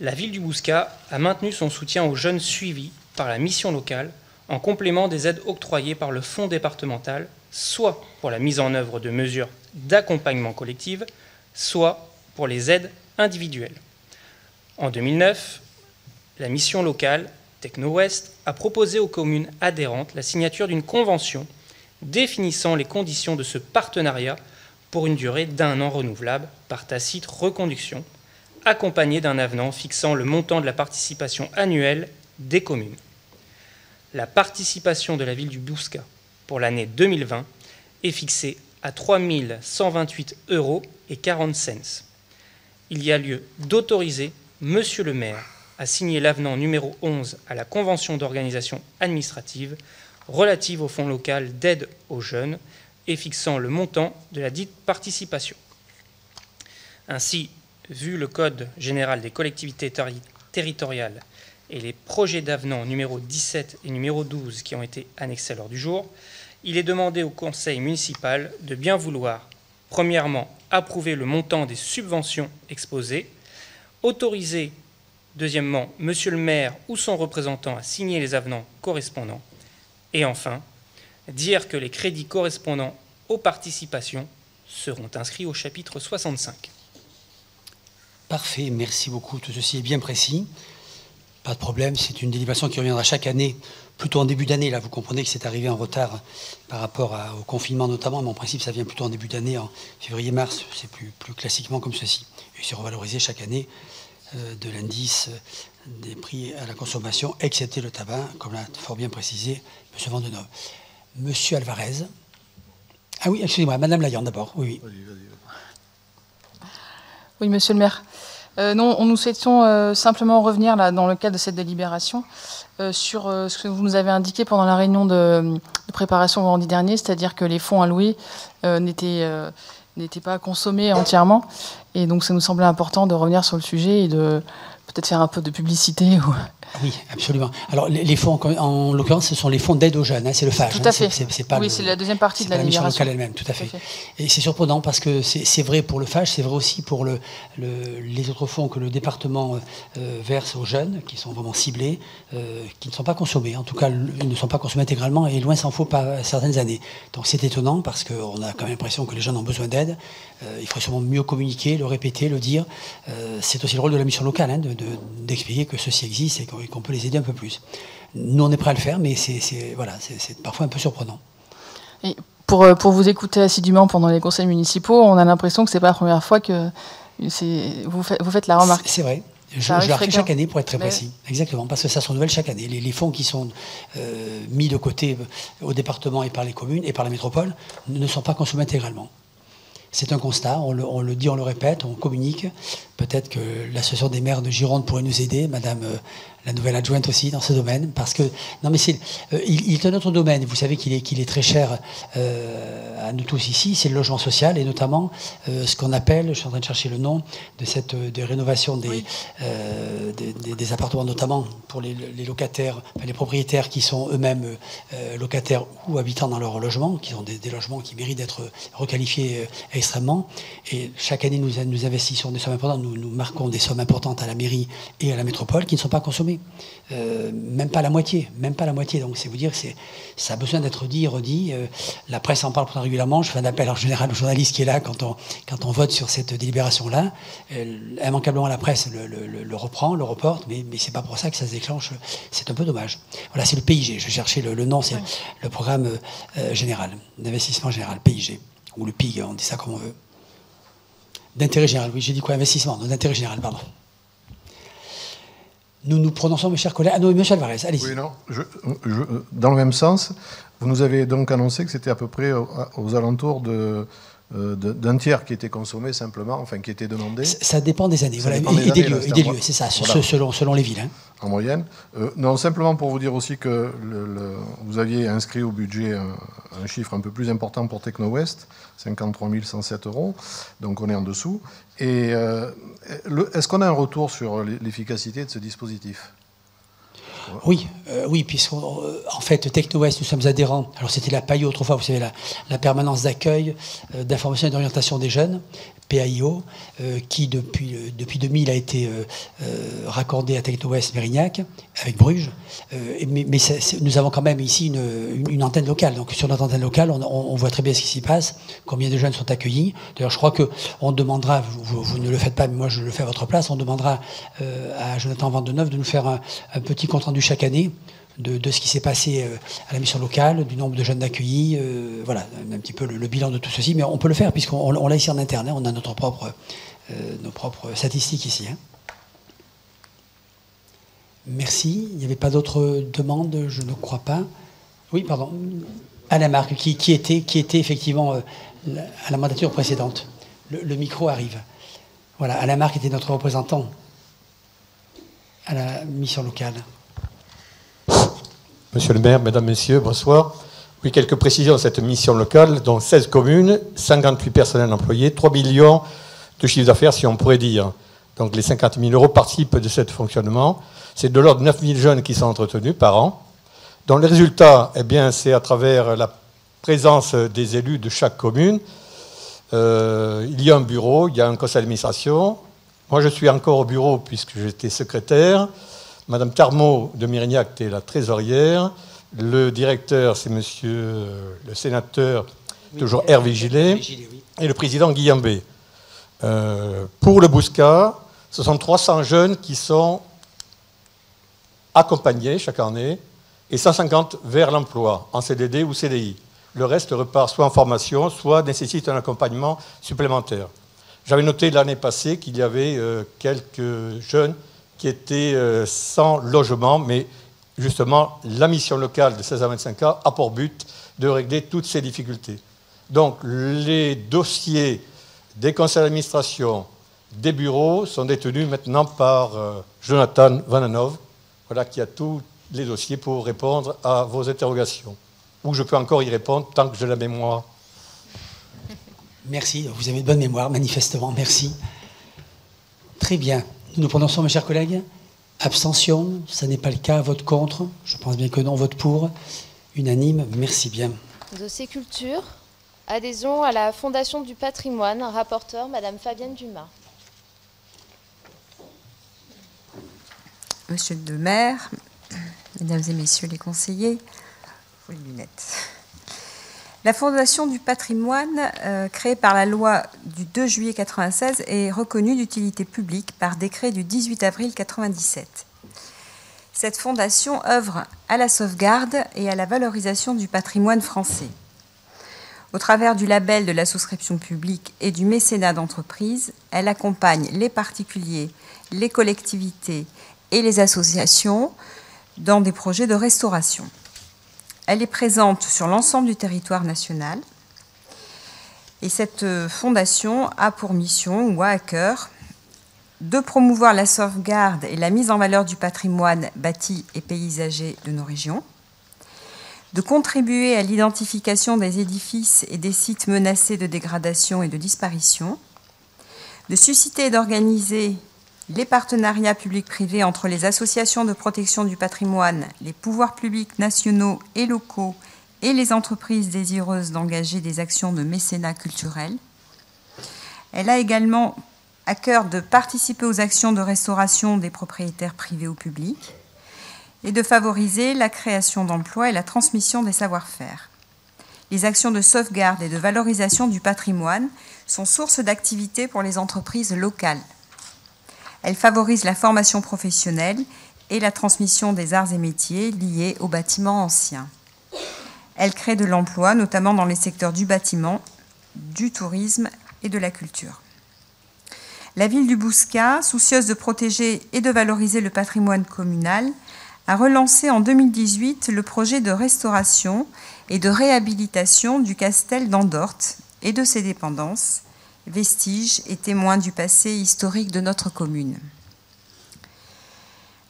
la ville du Bouscat a maintenu son soutien aux jeunes suivis par la mission locale en complément des aides octroyées par le fonds départemental, soit pour la mise en œuvre de mesures d'accompagnement collectif, soit pour les aides individuelles. En 2009, la mission locale Techno-Ouest a proposé aux communes adhérentes la signature d'une convention définissant les conditions de ce partenariat pour une durée d'1 an renouvelable par tacite reconduction, accompagnée d'un avenant fixant le montant de la participation annuelle des communes. La participation de la ville du Bouscat pour l'année 2020 est fixée à 3 128,40 €. Il y a lieu d'autoriser Monsieur le maire à signer l'avenant numéro 11 à la Convention d'organisation administrative relative au fonds local d'aide aux jeunes et fixant le montant de la dite participation. Ainsi, vu le Code général des collectivités territoriales et les projets d'avenant numéro 17 et numéro 12 qui ont été annexés à l'ordre du jour, il est demandé au Conseil municipal de bien vouloir, premièrement, approuver le montant des subventions exposées, autoriser, deuxièmement, Monsieur le maire ou son représentant à signer les avenants correspondants, et enfin, dire que les crédits correspondant aux participations seront inscrits au chapitre 65.
Parfait, merci beaucoup. Tout ceci est bien précis. Pas de problème, c'est une délibération qui reviendra chaque année plutôt en début d'année. Là, vous comprenez que c'est arrivé en retard par rapport au confinement notamment, mais en principe, ça vient plutôt en début d'année, en février-mars. C'est plus classiquement comme ceci. Et c'est revalorisé chaque année de l'indice des prix à la consommation, excepté le tabac, comme l'a fort bien précisé M. Vandenove. Monsieur Alvarez. Ah oui, excusez-moi, Madame Layan d'abord. Oui, oui.
Oui, Monsieur le maire. Non, nous souhaitions simplement revenir là, dans le cadre de cette délibération sur ce que vous nous avez indiqué pendant la réunion de préparation vendredi dernier, c'est-à-dire que les fonds alloués n'étaient pas consommés entièrement. Et donc ça nous semblait important de revenir sur le sujet et de peut-être faire un peu de publicité.
Oui, absolument. Alors les fonds, en l'occurrence, ce sont les fonds d'aide aux jeunes, hein, c'est le FAGE.
Tout à fait.
C'est pas
oui, c'est la deuxième partie de la
mission
délibération.
locale elle-même, tout à fait. Et c'est surprenant parce que c'est vrai pour le FAGE, c'est vrai aussi pour les autres fonds que le département verse aux jeunes, qui sont vraiment ciblés, qui ne sont pas consommés. En tout cas, ils ne sont pas consommés intégralement et loin s'en faut pas certaines années. Donc c'est étonnant parce qu'on a quand même l'impression que les jeunes ont besoin d'aide. Il faudrait sûrement mieux communiquer, le répéter, le dire. C'est aussi le rôle de la mission locale, hein, d'expliquer que ceci existe et qu'on peut les aider un peu plus. Nous, on est prêt à le faire, mais c'est parfois un peu surprenant.
Et pour vous écouter assidûment pendant les conseils municipaux, on a l'impression que c'est pas la première fois que vous faites la remarque.
C'est vrai. Je la refais chaque année pour être très précis. Exactement, parce que ça se renouvelle chaque année. Les fonds qui sont mis de côté au département et par les communes et par la métropole ne sont pas consommés intégralement. C'est un constat, on le dit, on le répète, on communique. Peut-être que l'association des maires de Gironde pourrait nous aider, madame la nouvelle adjointe aussi, dans ce domaine. Parce que, non mais il est un autre domaine, vous savez qu'il est très cher à nous tous ici, c'est le logement social, et notamment ce qu'on appelle, je suis en train de chercher le nom, de rénovation des appartements, notamment pour les locataires, enfin, les propriétaires qui sont eux-mêmes locataires ou habitants dans leur logement, qui ont des logements qui méritent d'être requalifiés extrêmement. Et chaque année, nous investissons des sommes importantes, nous marquons des sommes importantes à la mairie et à la métropole qui ne sont pas consommées. Même pas la moitié. Donc c'est vous dire que ça a besoin d'être dit et redit. La presse en parle régulièrement. Je fais un appel en général au journaliste qui est là quand on vote sur cette délibération-là. Immanquablement, la presse le reprend, le reporte, mais c'est pas pour ça que ça se déclenche. C'est un peu dommage. Voilà, c'est le PIG. Je cherchais le nom, c'est le programme général, d'investissement général, PIG. Ou le PIG, on dit ça comme on veut. D'intérêt général, oui, j'ai dit quoi? Investissement, d'intérêt général, pardon. Nous prononçons, mes chers collègues. Ah non, M. Alvarez, allez-y.
Oui, non, dans le même sens, vous nous avez donc annoncé que c'était à peu près aux alentours d'un tiers qui était consommé simplement, enfin qui était demandé.
Ça dépend des années, voilà, et des lieux, c'est ça, voilà. selon les villes. Hein.
En moyenne. Non, simplement pour vous dire aussi que vous aviez inscrit au budget un chiffre un peu plus important pour Techno-Ouest, 53 107 €, donc on est en dessous. Et est-ce qu'on a un retour sur l'efficacité de ce dispositif ?
Oui, puisqu'en fait, Techno-Ouest, nous sommes adhérents. Alors, c'était la PAIO autrefois, vous savez, la permanence d'accueil, d'information et d'orientation des jeunes, PAIO, qui depuis 2000 a été raccordé à Techno-Ouest Mérignac, avec Bruges. Mais nous avons quand même ici une antenne locale. Donc, sur notre antenne locale, on voit très bien ce qui s'y passe, combien de jeunes sont accueillis. D'ailleurs, je crois qu'on demandera, vous ne le faites pas, mais moi je le fais à votre place, on demandera à Jonathan Vandenove de nous faire un petit compte rendu chaque année de ce qui s'est passé à la mission locale, du nombre de jeunes accueillis, voilà, un petit peu le bilan de tout ceci, mais on peut le faire puisqu'on l'a ici en interne, hein, on a nos propres statistiques ici. Hein. Merci. Il n'y avait pas d'autres demandes, je ne crois pas. Oui, pardon. Alain Marc, qui était effectivement à la mandature précédente. Le micro arrive. Voilà, Alain Marc était notre représentant à la mission locale.
Monsieur le maire, mesdames, messieurs, bonsoir. Oui, quelques précisions de cette mission locale, dont 16 communes, 58 personnels employés, 3 millions de chiffre d'affaires, si on pourrait dire. Donc les 50 000 € participent de ce fonctionnement. C'est de l'ordre de 9 000 jeunes qui sont entretenus par an. Donc les résultats, eh bien, c'est à travers la présence des élus de chaque commune. Il y a un bureau, il y a un conseil d'administration. Moi, je suis encore au bureau puisque j'étais secrétaire. Madame Tarmot de Mérignac était la trésorière. Le directeur, c'est monsieur le sénateur, oui, toujours Hervé Gillet, oui. Et le président Guillaume B. Pour le Bouscat, ce sont 300 jeunes qui sont accompagnés chaque année et 150 vers l'emploi, en CDD ou CDI. Le reste repart soit en formation, soit nécessite un accompagnement supplémentaire. J'avais noté l'année passée qu'il y avait quelques jeunes qui étaient sans logement, mais justement, la mission locale de 16 à 25 ans a pour but de régler toutes ces difficultés. Donc, les dossiers des conseils d'administration, des bureaux sont détenus maintenant par Jonathan Vananov, voilà, qui a tous les dossiers pour répondre à vos interrogations. Ou je peux encore y répondre tant que j'ai la mémoire.
Merci, vous avez de bonne mémoire, manifestement, merci. Très bien. Nous nous prononçons, mes chers collègues. Abstention, ça n'est pas le cas. Vote contre, je pense bien que non. Vote pour, unanime, merci bien.
Dossier culture, adhésion à la Fondation du patrimoine, rapporteur, Madame Fabienne Dumas.
Monsieur le maire, mesdames et messieurs les conseillers, les lunettes. La Fondation du patrimoine, créée par la loi du 2 juillet 1996, est reconnue d'utilité publique par décret du 18 avril 1997. Cette fondation œuvre à la sauvegarde et à la valorisation du patrimoine français. Au travers du label de la souscription publique et du mécénat d'entreprise, elle accompagne les particuliers, les collectivités et les associations dans des projets de restauration. Elle est présente sur l'ensemble du territoire national et cette fondation a pour mission ou a à cœur de promouvoir la sauvegarde et la mise en valeur du patrimoine bâti et paysager de nos régions, de contribuer à l'identification des édifices et des sites menacés de dégradation et de disparition, de susciter et d'organiser les partenariats publics-privés entre les associations de protection du patrimoine, les pouvoirs publics nationaux et locaux et les entreprises désireuses d'engager des actions de mécénat culturel. Elle a également à cœur de participer aux actions de restauration des propriétaires privés ou publics et de favoriser la création d'emplois et la transmission des savoir-faire. Les actions de sauvegarde et de valorisation du patrimoine sont source d'activité pour les entreprises locales. Elle favorise la formation professionnelle et la transmission des arts et métiers liés aux bâtiments anciens. Elle crée de l'emploi, notamment dans les secteurs du bâtiment, du tourisme et de la culture. La ville du Bouscat, soucieuse de protéger et de valoriser le patrimoine communal, a relancé en 2018 le projet de restauration et de réhabilitation du castel d'Andorte et de ses dépendances, vestiges et témoins du passé historique de notre commune.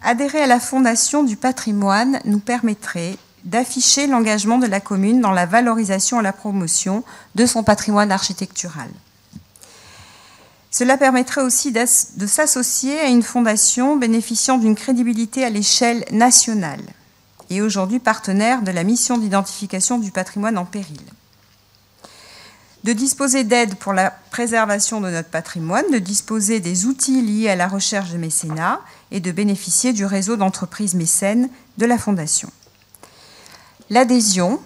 Adhérer à la Fondation du patrimoine nous permettrait d'afficher l'engagement de la commune dans la valorisation et la promotion de son patrimoine architectural. Cela permettrait aussi de s'associer à une fondation bénéficiant d'une crédibilité à l'échelle nationale et aujourd'hui partenaire de la mission d'identification du patrimoine en péril. De disposer d'aides pour la préservation de notre patrimoine, de disposer des outils liés à la recherche de mécénat et de bénéficier du réseau d'entreprises mécènes de la Fondation. L'adhésion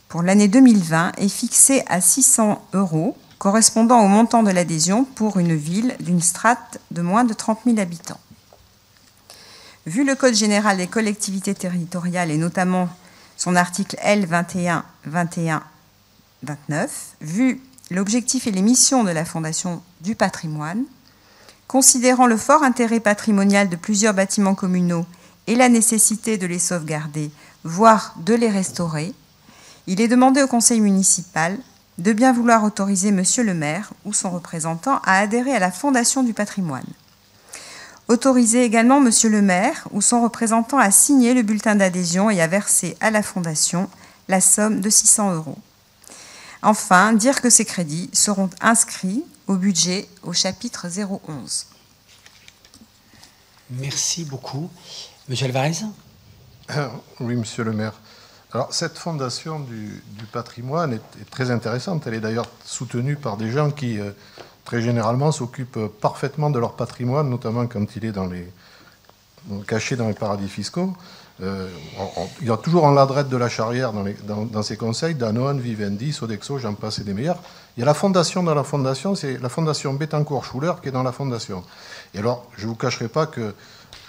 pour l'année 2020 est fixée à 600 €, correspondant au montant de l'adhésion pour une ville d'une strate de moins de 30 000 habitants. Vu le Code général des collectivités territoriales et notamment son article L 21-21-29, vu l'objectif et les missions de la Fondation du patrimoine, considérant le fort intérêt patrimonial de plusieurs bâtiments communaux et la nécessité de les sauvegarder, voire de les restaurer, il est demandé au conseil municipal de bien vouloir autoriser Monsieur le maire ou son représentant à adhérer à la Fondation du patrimoine. Autoriser également Monsieur le maire ou son représentant à signer le bulletin d'adhésion et à verser à la Fondation la somme de 600 €. Enfin, dire que ces crédits seront inscrits au budget au chapitre 011.
Merci beaucoup. Monsieur Alvarez ?
Oui, monsieur le maire. Alors, cette fondation du patrimoine est très intéressante. Elle est d'ailleurs soutenue par des gens qui, très généralement, s'occupent parfaitement de leur patrimoine, notamment quand il est caché dans les paradis fiscaux. Il y a toujours un ladrette de la Charrière dans ces conseils, Danone, Vivendi, Sodexo, j'en passe et des meilleurs. Il y a la fondation dans la fondation, c'est la fondation Bettencourt-Schuller qui est dans la fondation. Et alors, je ne vous cacherai pas que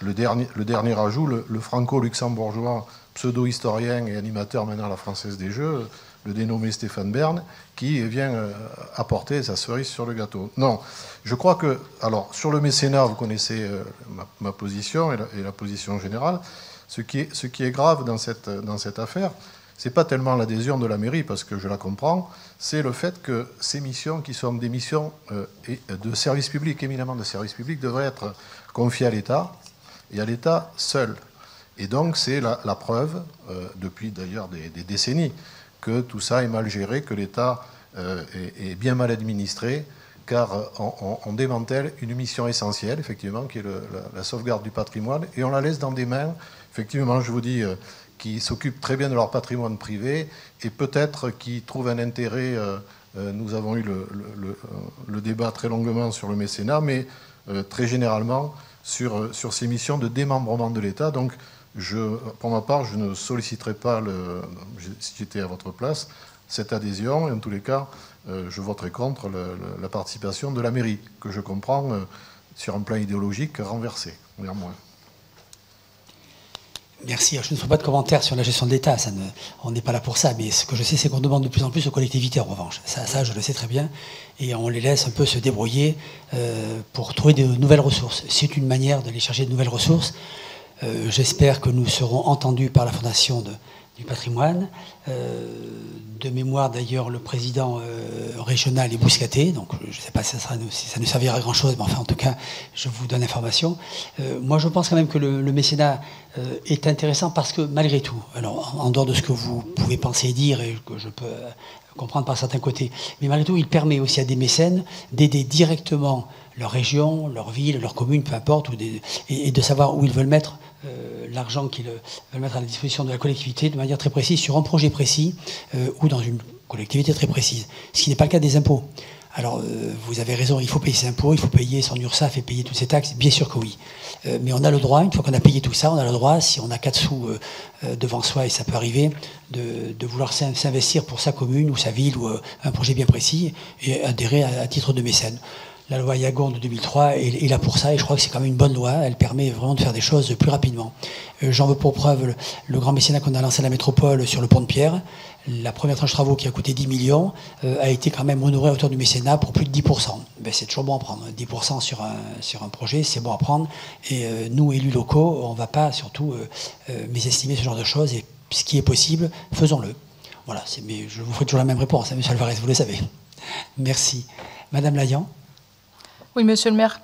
le dernier ajout, le franco-luxembourgeois pseudo-historien et animateur maintenant à la Française des Jeux, le dénommé Stéphane Bern, qui vient apporter sa cerise sur le gâteau. Non, je crois que, alors, sur le mécénat, vous connaissez ma position et la position générale. Ce qui est grave dans cette affaire, c'est pas tellement l'adhésion de la mairie, parce que je la comprends, c'est le fait que ces missions, qui sont des missions de service public, éminemment de service public, devraient être confiées à l'État, et à l'État seul. Et donc, c'est la preuve, depuis d'ailleurs des décennies, que tout ça est mal géré, que l'État est bien mal administré, car on démantèle une mission essentielle, effectivement, qui est la sauvegarde du patrimoine, et on la laisse dans des mains, effectivement, je vous dis, qui s'occupent très bien de leur patrimoine privé, et peut-être qui trouvent un intérêt, nous avons eu le débat très longuement sur le mécénat, mais très généralement sur ces missions de démembrement de l'État. Donc, pour ma part, je ne solliciterai pas, si j'étais à votre place, cette adhésion. Et en tous les cas, je voterai contre la participation de la mairie, que je comprends sur un plan idéologique renversé, néanmoins.
Merci. Je ne ferai pas de commentaires sur la gestion de l'État. On n'est pas là pour ça. Mais ce que je sais, c'est qu'on demande de plus en plus aux collectivités, en revanche. Ça, je le sais très bien. Et on les laisse un peu se débrouiller pour trouver de nouvelles ressources. C'est une manière d'aller chercher de nouvelles ressources. J'espère que nous serons entendus par la Fondation du patrimoine. De mémoire, d'ailleurs, le président régional est bouscaté, donc je ne sais pas si ça nous servira à grand-chose, mais enfin, en tout cas, je vous donne l'information. Moi, je pense quand même que le mécénat est intéressant parce que, malgré tout, alors, en dehors de ce que vous pouvez penser et dire, et que je peux comprendre par certains côtés, mais malgré tout, il permet aussi à des mécènes d'aider directement leur région, leur ville, leur commune, peu importe, et de savoir où ils veulent mettre l'argent qu'ils veulent mettre à la disposition de la collectivité de manière très précise, sur un projet précis ou dans une collectivité très précise. Ce qui n'est pas le cas des impôts. Alors, vous avez raison, il faut payer ses impôts, il faut payer son URSSAF et payer toutes ces taxes, bien sûr que oui. Mais on a le droit, une fois qu'on a payé tout ça, on a le droit, si on a 4 sous devant soi, et ça peut arriver, de vouloir s'investir pour sa commune ou sa ville ou un projet bien précis et adhérer à titre de mécène. La loi Yagon de 2003 est là pour ça, et je crois que c'est quand même une bonne loi. Elle permet vraiment de faire des choses plus rapidement. J'en veux pour preuve le grand mécénat qu'on a lancé à la métropole sur le pont de Pierre. La première tranche de travaux qui a coûté 10 millions a été quand même honorée à hauteur du mécénat pour plus de 10%. Ben, c'est toujours bon à prendre. 10% sur un projet, c'est bon à prendre. Et nous, élus locaux, on ne va pas surtout mésestimer ce genre de choses. Et ce qui est possible, faisons-le. Voilà, mais je vous ferai toujours la même réponse, hein, monsieur Alvarez, vous le savez. Merci. Madame Layan.
Oui, monsieur le maire.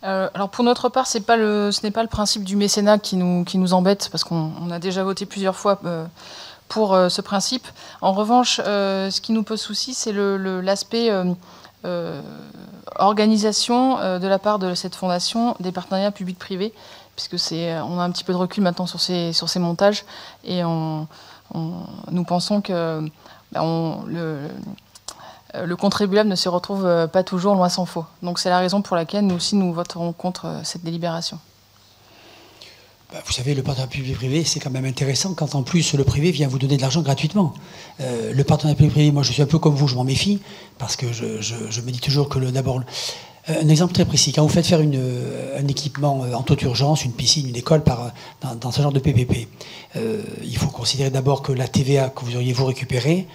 Alors pour notre part, ce n'est pas le principe du mécénat qui nous embête, parce qu'on a déjà voté plusieurs fois pour ce principe. En revanche, ce qui nous pose souci, c'est l'aspect organisation de la part de cette fondation des partenariats publics-privés, puisque on a un petit peu de recul maintenant sur ces montages, et nous pensons que le contribuable ne se retrouve pas toujours loin s'en faut. Donc c'est la raison pour laquelle nous aussi nous voterons contre cette délibération.
Vous savez, le partenariat public-privé, c'est quand même intéressant quand en plus le privé vient vous donner de l'argent gratuitement. Le partenariat public-privé, moi je suis un peu comme vous, je m'en méfie, parce que je me dis toujours que d'abord... Un exemple très précis, quand vous faites faire un équipement en toute urgence, une piscine, une école dans ce genre de PPP, il faut considérer d'abord que la TVA que vous auriez vous récupérée,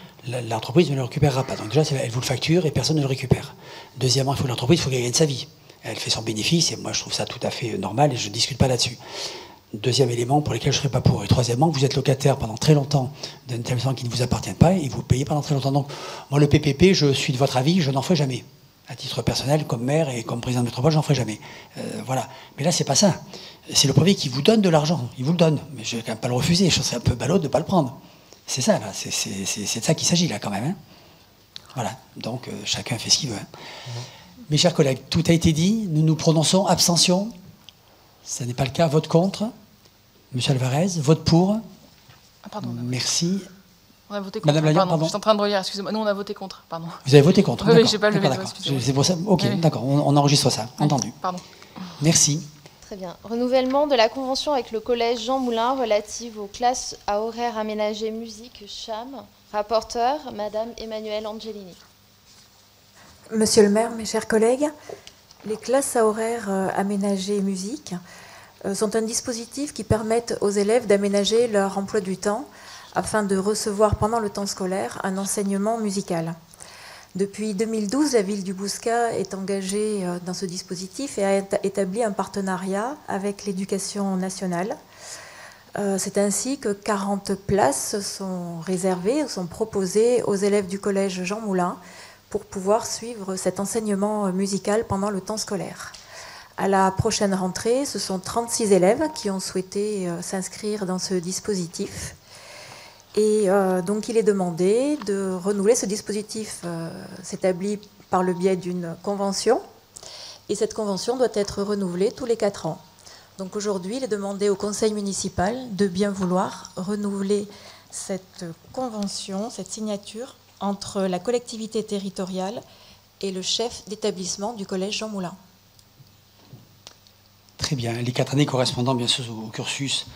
l'entreprise ne le récupérera pas. Donc déjà, elle vous le facture et personne ne le récupère. Deuxièmement, l'entreprise, il faut qu'elle gagne sa vie. Elle fait son bénéfice et moi je trouve ça tout à fait normal et je ne discute pas là-dessus. Deuxième élément pour lequel je ne serais pas pour. Et troisièmement, vous êtes locataire pendant très longtemps d'un établissement qui ne vous appartient pas et vous payez pendant très longtemps. Donc moi, le PPP, je suis de votre avis, je n'en ferai jamais. À titre personnel, comme maire et comme président de métropole, j'en ferai jamais. Voilà. Mais là, c'est pas ça. C'est le privé qui vous donne de l'argent. Il vous le donne. Mais je ne vais quand même pas le refuser. Je serais un peu ballot de ne pas le prendre. C'est ça, là. C'est de ça qu'il s'agit, là, quand même. Hein. Voilà. Donc, chacun fait ce qu'il veut. Hein. Mes chers collègues, tout a été dit. Nous nous prononçons abstention. Ce n'est pas le cas. Vote contre. Monsieur Alvarez, vote pour.
Ah, pardon.
Merci.
On a voté contre.
Madame Layan,
pardon. Je suis en train de relire, excusez-moi. Nous, on a voté contre, pardon.
Vous avez voté contre?
Oui, j'ai pas levé le doigt, excusez-moi.
C'est pour ça. Ok, oui. D'accord, on enregistre ça.
Oui,
entendu.
Pardon.
Merci.
Très bien. Renouvellement de la convention avec le collège Jean Moulin relative aux classes à horaires aménagés musique CHAM. Rapporteur, Madame Emmanuelle Angelini.
Monsieur le maire, mes chers collègues, les classes à horaires aménagés musique sont un dispositif qui permet aux élèves d'aménager leur emploi du temps afin de recevoir pendant le temps scolaire un enseignement musical. Depuis 2012, la ville du Bouscat est engagée dans ce dispositif et a établi un partenariat avec l'Éducation nationale. C'est ainsi que 40 places sont réservées, sont proposées aux élèves du collège Jean Moulin pour pouvoir suivre cet enseignement musical pendant le temps scolaire. À la prochaine rentrée, ce sont 36 élèves qui ont souhaité s'inscrire dans ce dispositif. Et donc il est demandé de renouveler ce dispositif, s'établit par le biais d'une convention, et cette convention doit être renouvelée tous les 4 ans. Donc aujourd'hui, il est demandé au conseil municipal de bien vouloir renouveler cette convention, cette signature entre la collectivité territoriale et le chef d'établissement du collège Jean Moulin.
Très bien. Les 4 années correspondant bien sûr au cursus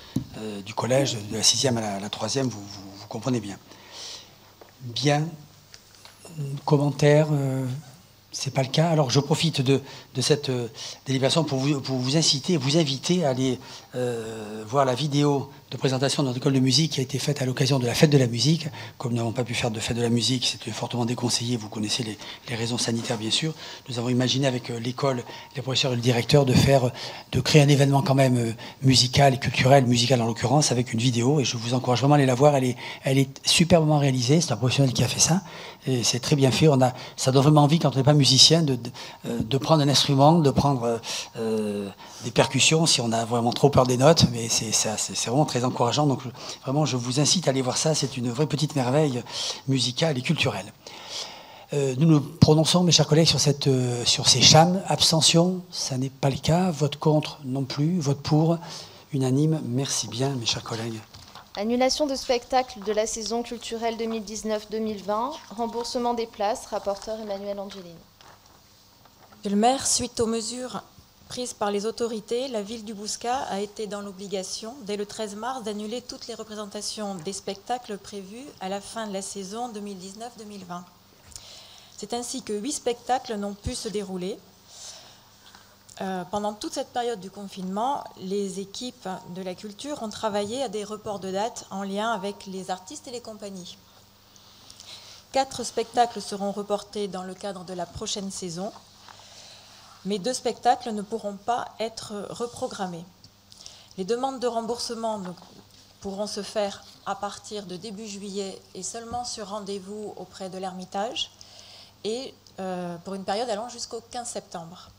du collège, de la 6e à la 3e, vous comprenez bien. Bien. Commentaire c'est pas le cas. Alors je profite de cette délibération pour vous inciter, vous inviter à aller voir la vidéo de présentation de notre école de musique qui a été faite à l'occasion de la fête de la musique. Comme nous n'avons pas pu faire de fête de la musique, c'était fortement déconseillé, vous connaissez les raisons sanitaires bien sûr. Nous avons imaginé avec l'école, les professeurs et le directeur de créer un événement quand même musical et culturel, musical en l'occurrence, avec une vidéo, et je vous encourage vraiment à aller la voir. Elle est superbement réalisée, c'est un professionnel qui a fait ça, et c'est très bien fait. Ça donne vraiment envie, quand on n'est pas musicien, de prendre un instrument, de prendre des percussions, si on a vraiment trop peur des notes, mais c'est vraiment très encourageant. Donc vraiment, je vous incite à aller voir ça. C'est une vraie petite merveille musicale et culturelle. Nous nous prononçons, mes chers collègues, sur ces chams. Abstention, ça n'est pas le cas. Vote contre non plus. Vote pour, unanime. Merci bien, mes chers collègues.
Annulation de spectacle de la saison culturelle 2019-2020. Remboursement des places. Rapporteur Emmanuel Angelini.
Monsieur le maire, suite aux mesures prises par les autorités, la ville du Bouscat a été dans l'obligation, dès le 13 mars, d'annuler toutes les représentations des spectacles prévus à la fin de la saison 2019-2020. C'est ainsi que 8 spectacles n'ont pu se dérouler. Pendant toute cette période du confinement, les équipes de la culture ont travaillé à des reports de dates en lien avec les artistes et les compagnies. 4 spectacles seront reportés dans le cadre de la prochaine saison, mais 2 spectacles ne pourront pas être reprogrammés. Les demandes de remboursement pourront se faire à partir de début juillet et seulement sur rendez-vous auprès de l'Ermitage, et pour une période allant jusqu'au 15 septembre.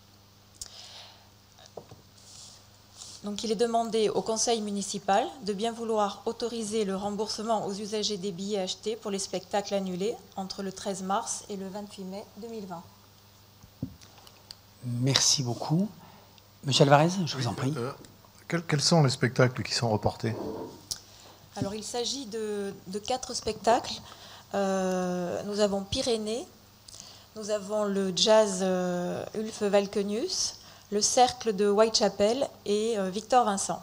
Donc il est demandé au conseil municipal de bien vouloir autoriser le remboursement aux usagers des billets achetés pour les spectacles annulés entre le 13 mars et le 28 mai 2020.
Merci beaucoup. Monsieur Alvarez, je vous en prie.
Quels sont les spectacles qui sont reportés?
Alors il s'agit de 4 spectacles. Nous avons Pyrénées, nous avons le jazz Ulf Valkenius, le cercle de Whitechapel et Victor Vincent.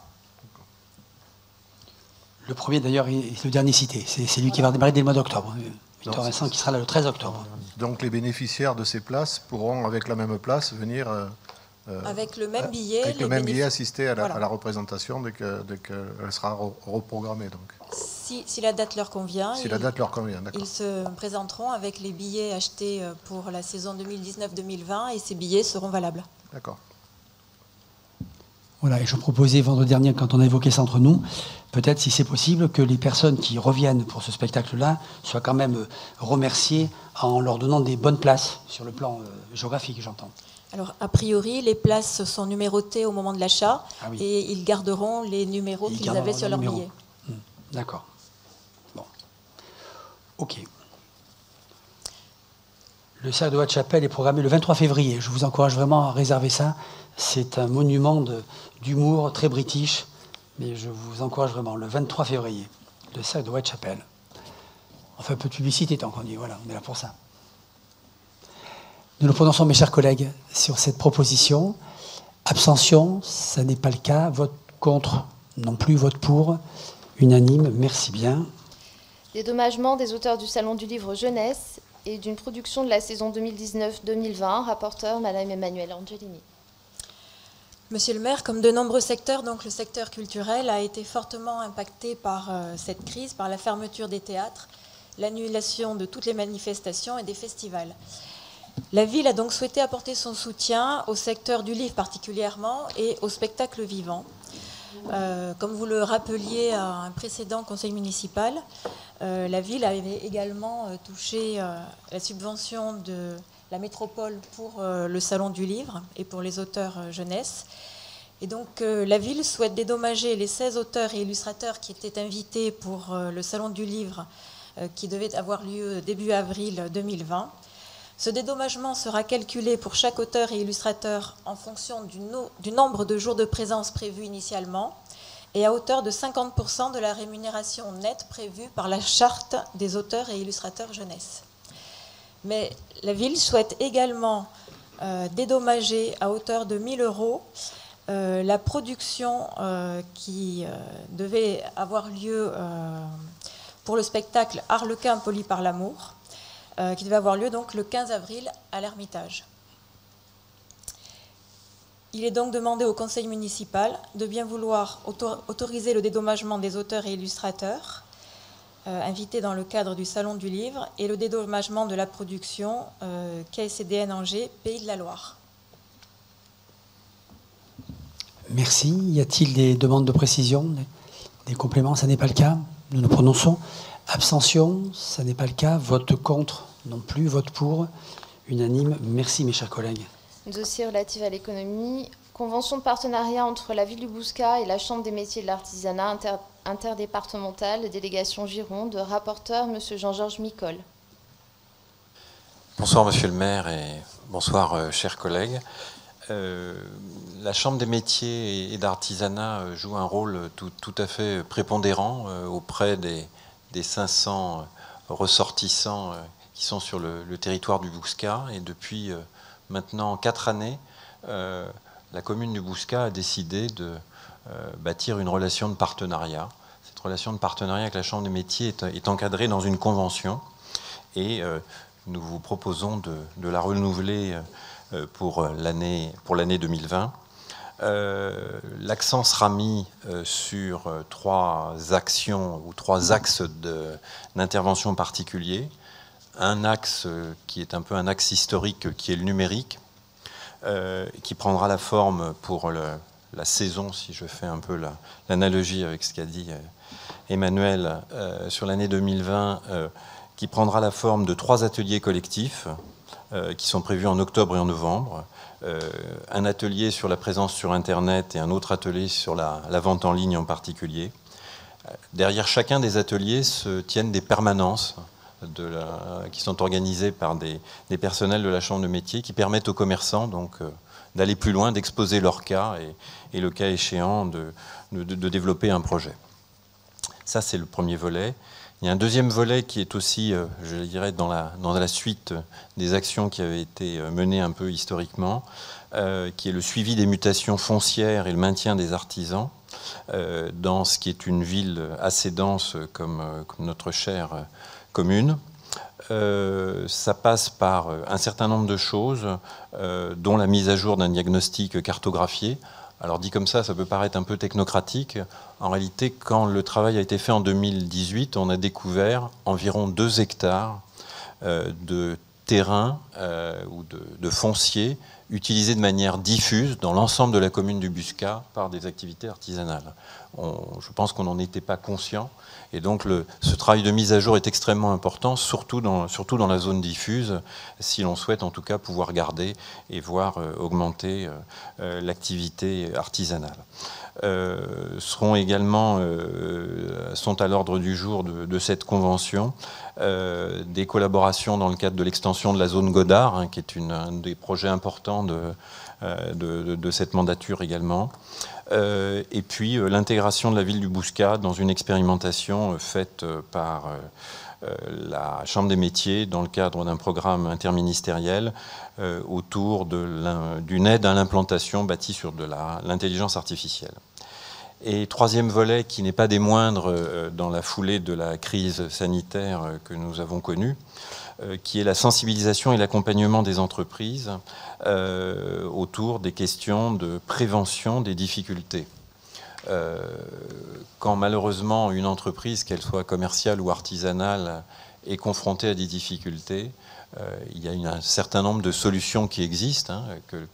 Le premier d'ailleurs est le dernier cité, c'est lui qui va démarrer dès le mois d'octobre. Victor Vincent qui sera là le 13 octobre.
Donc les bénéficiaires de ces places pourront, avec la même place, venir
avec le même billet,
assister à la représentation dès qu'elle sera reprogrammée. Donc.
Si la date leur convient,
d'accord.
Ils se présenteront avec les billets achetés pour la saison 2019-2020 et ces billets seront valables.
D'accord.
Voilà, et je proposais vendredi dernier, quand on a évoqué ça entre nous, peut-être, si c'est possible, que les personnes qui reviennent pour ce spectacle-là soient quand même remerciées en leur donnant des bonnes places, sur le plan géographique, j'entends.
Alors, a priori, les places sont numérotées au moment de l'achat, et ils garderont les numéros qu'ils avaient sur leur billet.
D'accord. Bon. OK. Le cercle de Whitechapel est programmé le 23 février. Je vous encourage vraiment à réserver ça. C'est un monument d'humour très british, mais je vous encourage vraiment, le 23 février, le cercle de Whitechapel. On fait un peu de publicité tant qu'on y est, voilà, on est là pour ça. Nous nous prononçons, mes chers collègues, sur cette proposition. Abstention, ça n'est pas le cas. Vote contre, non plus. Vote pour, unanime, merci bien.
Dédommagement des auteurs du Salon du Livre Jeunesse et d'une production de la saison 2019-2020. Rapporteur, Madame Emmanuelle Angelini.
Monsieur le maire, comme de nombreux secteurs, donc le secteur culturel a été fortement impacté par cette crise, par la fermeture des théâtres, l'annulation de toutes les manifestations et des festivals. La ville a donc souhaité apporter son soutien au secteur du livre particulièrement et au spectacle vivant. Comme vous le rappeliez à un précédent conseil municipal, la ville avait également touché la subvention de la métropole pour le salon du livre et pour les auteurs jeunesse. Et donc la ville souhaite dédommager les 16 auteurs et illustrateurs qui étaient invités pour le salon du livre qui devait avoir lieu début avril 2020. Ce dédommagement sera calculé pour chaque auteur et illustrateur en fonction du nombre de jours de présence prévus initialement et à hauteur de 50% de la rémunération nette prévue par la charte des auteurs et illustrateurs jeunesse. Mais la ville souhaite également dédommager à hauteur de 1 000 € la production qui devait avoir lieu pour le spectacle Harlequin poli par l'amour, qui devait avoir lieu donc le 15 avril à l'Ermitage. Il est donc demandé au conseil municipal de bien vouloir autoriser le dédommagement des auteurs et illustrateurs invités dans le cadre du Salon du Livre et le dédommagement de la production KSCDN Angers, Pays de la Loire.
Merci. Y a-t-il des demandes de précision, des compléments? Ça n'est pas le cas. Nous nous prononçons. Abstention, ça n'est pas le cas. Vote contre, non plus. Vote pour, unanime. Merci, mes chers collègues.
Dossier relatif à l'économie. Convention de partenariat entre la ville du Bouscat et la Chambre des métiers de l'artisanat interdépartementale, délégation Gironde. Rapporteur, M. Jean-Georges Micol.
Bonsoir, Monsieur le maire, et bonsoir, chers collègues. La Chambre des métiers et d'artisanat joue un rôle tout à fait prépondérant auprès des 500 ressortissants qui sont sur le territoire du Bouscat. Et depuis maintenant 4 années, la commune du Bouscat a décidé de bâtir une relation de partenariat. Cette relation de partenariat avec la Chambre des métiers est encadrée dans une convention et nous vous proposons de la renouveler pour l'année 2020. L'accent sera mis sur 3 actions ou 3 axes d'intervention particuliers. Un axe qui est un peu un axe historique, qui est le numérique, qui prendra la forme pour la saison, si je fais un peu l'analogie avec ce qu'a dit Emmanuel, sur l'année 2020, qui prendra la forme de 3 ateliers collectifs qui sont prévus en octobre et en novembre. Un atelier sur la présence sur Internet et un autre atelier sur la vente en ligne en particulier. Derrière chacun des ateliers se tiennent des permanences qui sont organisées par des personnels de la Chambre de métier qui permettent aux commerçants donc d'aller plus loin, d'exposer leur cas et le cas échéant de développer un projet. Ça, c'est le premier volet. Il y a un deuxième volet qui est aussi, je dirais, dans la suite des actions qui avaient été menées un peu historiquement, qui est le suivi des mutations foncières et le maintien des artisans dans ce qui est une ville assez dense comme notre chère commune. Ça passe par un certain nombre de choses, dont la mise à jour d'un diagnostic cartographié. Alors dit comme ça peut paraître un peu technocratique. En réalité, quand le travail a été fait en 2018, on a découvert environ 2 hectares de terrain ou de foncier utilisés de manière diffuse dans l'ensemble de la commune du Bouscat par des activités artisanales. Je pense qu'on n'en était pas conscient. Et donc ce travail de mise à jour est extrêmement important, surtout dans la zone diffuse, si l'on souhaite en tout cas pouvoir garder et voir augmenter l'activité artisanale. Sont à l'ordre du jour de cette convention des collaborations dans le cadre de l'extension de la zone Godard, qui est un des projets importants de cette mandature également. Et puis l'intégration de la ville du Bouscat dans une expérimentation faite par la Chambre des métiers dans le cadre d'un programme interministériel autour d'une aide à l'implantation bâtie sur de l'intelligence artificielle. Et troisième volet, qui n'est pas des moindres dans la foulée de la crise sanitaire que nous avons connue, qui est la sensibilisation et l'accompagnement des entreprises autour des questions de prévention des difficultés. Quand malheureusement une entreprise, qu'elle soit commerciale ou artisanale, est confrontée à des difficultés, il y a un certain nombre de solutions qui existent, que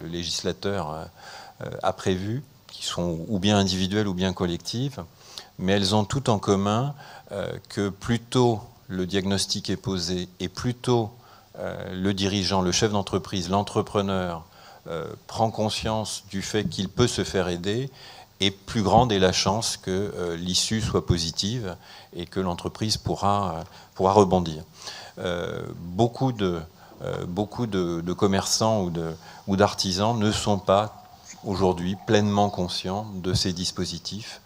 le législateur a prévues, qui sont ou bien individuelles ou bien collectives, mais elles ont tout en commun que plus tôt le diagnostic est posé et plus tôt le dirigeant, le chef d'entreprise, l'entrepreneur prend conscience du fait qu'il peut se faire aider, et plus grande est la chance que l'issue soit positive et que l'entreprise pourra rebondir. Beaucoup de commerçants ou d'artisans ne sont pas aujourd'hui pleinement conscients de ces dispositifs.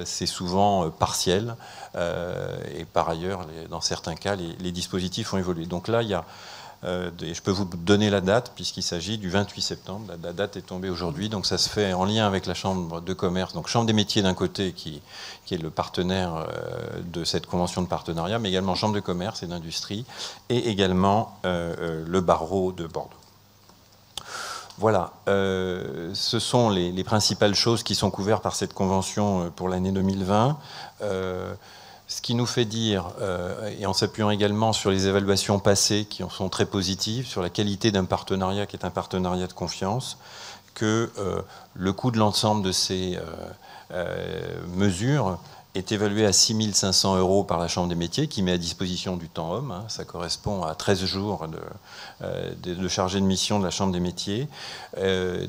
C'est souvent partiel et par ailleurs, dans certains cas, les dispositifs ont évolué. Donc là, il y a, je peux vous donner la date puisqu'il s'agit du 28 septembre. La date est tombée aujourd'hui, donc ça se fait en lien avec la Chambre de commerce. Donc Chambre des métiers d'un côté qui est le partenaire de cette convention de partenariat, mais également Chambre de commerce et d'industrie et également le barreau de Bordeaux. Voilà, ce sont les principales choses qui sont couvertes par cette convention pour l'année 2020. Ce qui nous fait dire, et en s'appuyant également sur les évaluations passées qui sont très positives, sur la qualité d'un partenariat qui est un partenariat de confiance, que le coût de l'ensemble de ces mesures est évalué à 6 500 € par la Chambre des métiers, qui met à disposition du temps homme. Ça correspond à 13 jours de chargé de mission de la Chambre des métiers,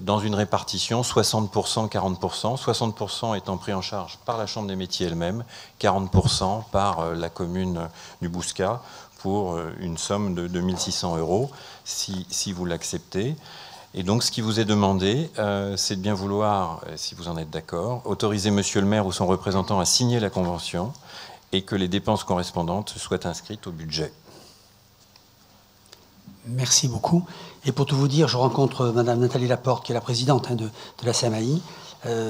dans une répartition 60%, 40%, 60% étant pris en charge par la Chambre des métiers elle-même, 40% par la commune du Bouscat, pour une somme de 2 600 €, si vous l'acceptez. Et donc, ce qui vous est demandé, c'est de bien vouloir, si vous en êtes d'accord, autoriser Monsieur le maire ou son représentant à signer la convention et que les dépenses correspondantes soient inscrites au budget.
Merci beaucoup. Et pour tout vous dire, je rencontre Madame Nathalie Laporte, qui est la présidente de la CMAI,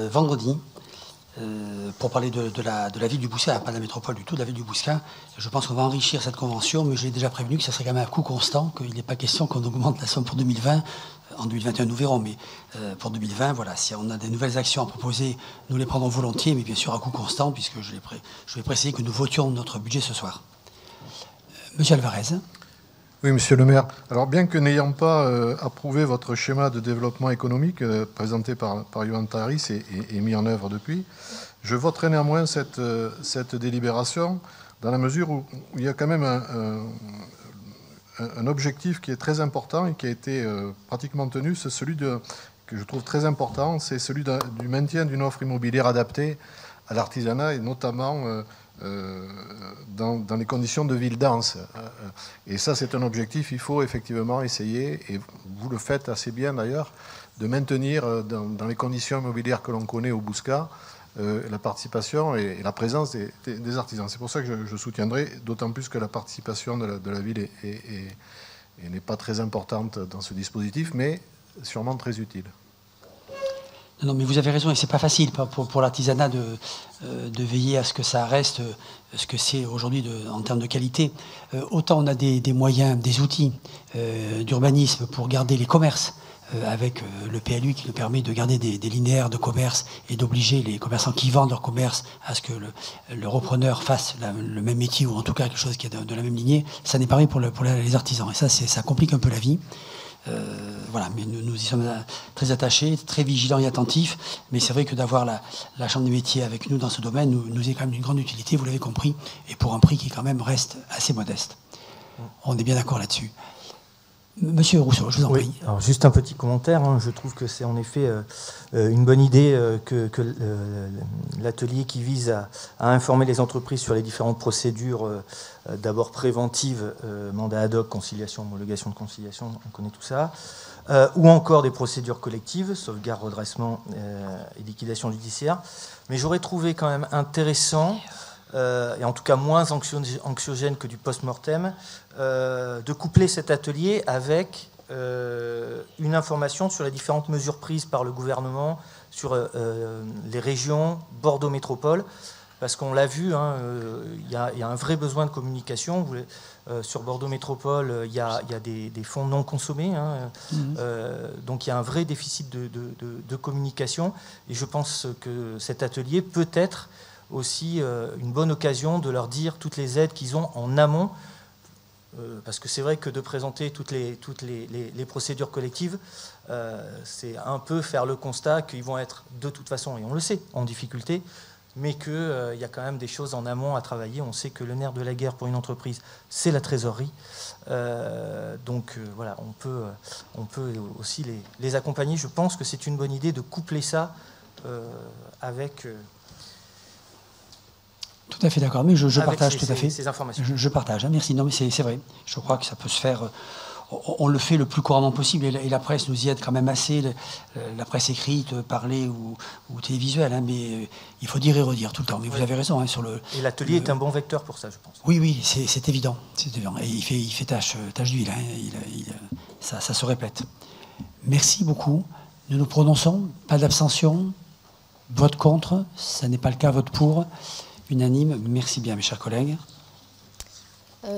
vendredi, pour parler de la ville du Bouscat, pas de la métropole du tout, de la ville du Bouscat. Je pense qu'on va enrichir cette convention, mais j'ai déjà prévenu que ça serait quand même un coût constant, qu'il n'est pas question qu'on augmente la somme pour 2020. En 2021, nous verrons, mais pour 2020, voilà, si on a des nouvelles actions à proposer, nous les prendrons volontiers, mais bien sûr à coût constant, puisque je vais préciser que nous votions notre budget ce soir. Monsieur Alvarez.
Oui, monsieur le maire. Alors, bien que n'ayant pas approuvé votre schéma de développement économique présenté par Yohann Tararis et mis en œuvre depuis, je voterai néanmoins cette délibération dans la mesure où il y a quand même un objectif qui est très important et qui a été pratiquement tenu, c'est celui que je trouve très important, c'est celui du maintien d'une offre immobilière adaptée à l'artisanat et notamment dans les conditions de ville dense. Et ça, c'est un objectif, il faut effectivement essayer, et vous le faites assez bien d'ailleurs, de maintenir dans les conditions immobilières que l'on connaît au Bouscat, la participation et la présence des artisans. C'est pour ça que je soutiendrai, d'autant plus que la participation de la ville n'est pas très importante dans ce dispositif, mais sûrement très utile.
Non, mais vous avez raison, et c'est pas facile pour l'artisanat de veiller à ce que ça reste ce que c'est aujourd'hui en termes de qualité. Autant on a des moyens, des outils d'urbanisme pour garder les commerces, avec le PLU qui nous permet de garder des linéaires de commerce et d'obliger les commerçants qui vendent leur commerce à ce que le repreneur fasse le même métier ou en tout cas quelque chose qui est de la même lignée. Ça n'est pas vrai pour les artisans et ça complique un peu la vie. Voilà, mais nous y sommes très attachés, très vigilants et attentifs, mais c'est vrai que d'avoir la Chambre des métiers avec nous dans ce domaine nous est quand même d'une grande utilité, vous l'avez compris, et pour un prix qui quand même reste assez modeste. On est bien d'accord là-dessus. Monsieur Rousseau, je vous en prie.
Alors juste un petit commentaire. Je trouve que c'est en effet une bonne idée que l'atelier qui vise à informer les entreprises sur les différentes procédures, d'abord préventives, mandat ad hoc, conciliation, homologation de conciliation, on connaît tout ça, ou encore des procédures collectives, sauvegarde, redressement et liquidation judiciaire. Mais j'aurais trouvé quand même intéressant, et en tout cas moins anxiogène que du post-mortem, de coupler cet atelier avec une information sur les différentes mesures prises par le gouvernement sur les régions Bordeaux Métropole, parce qu'on l'a vu, il y a un vrai besoin de communication. Sur Bordeaux Métropole, il y a des fonds non consommés, donc il y a un vrai déficit de communication, et je pense que cet atelier peut être aussi une bonne occasion de leur dire toutes les aides qu'ils ont en amont, parce que c'est vrai que de présenter toutes les procédures collectives, c'est un peu faire le constat qu'ils vont être de toute façon, et on le sait, en difficulté, mais qu'il y a quand même des choses en amont à travailler. On sait que le nerf de la guerre pour une entreprise, c'est la trésorerie. Donc voilà, on peut aussi les accompagner. Je pense que c'est une bonne idée de coupler ça avec...
Tout à fait d'accord, mais je partage tout à fait.
Ces informations.
Je partage, merci. Non, mais c'est vrai. Je crois que ça peut se faire... On le fait le plus couramment possible, et la presse nous y aide quand même assez, la presse écrite, parlée ou télévisuelle, mais il faut dire et redire tout le temps. Mais vous avez raison sur le...
Et l'atelier est un bon vecteur pour ça, je pense.
Oui, c'est évident. Et il fait tâche d'huile, ça se répète. Merci beaucoup. Nous nous prononçons, pas d'abstention, vote contre, ça n'est pas le cas, vote pour, unanime. Merci bien, mes chers collègues.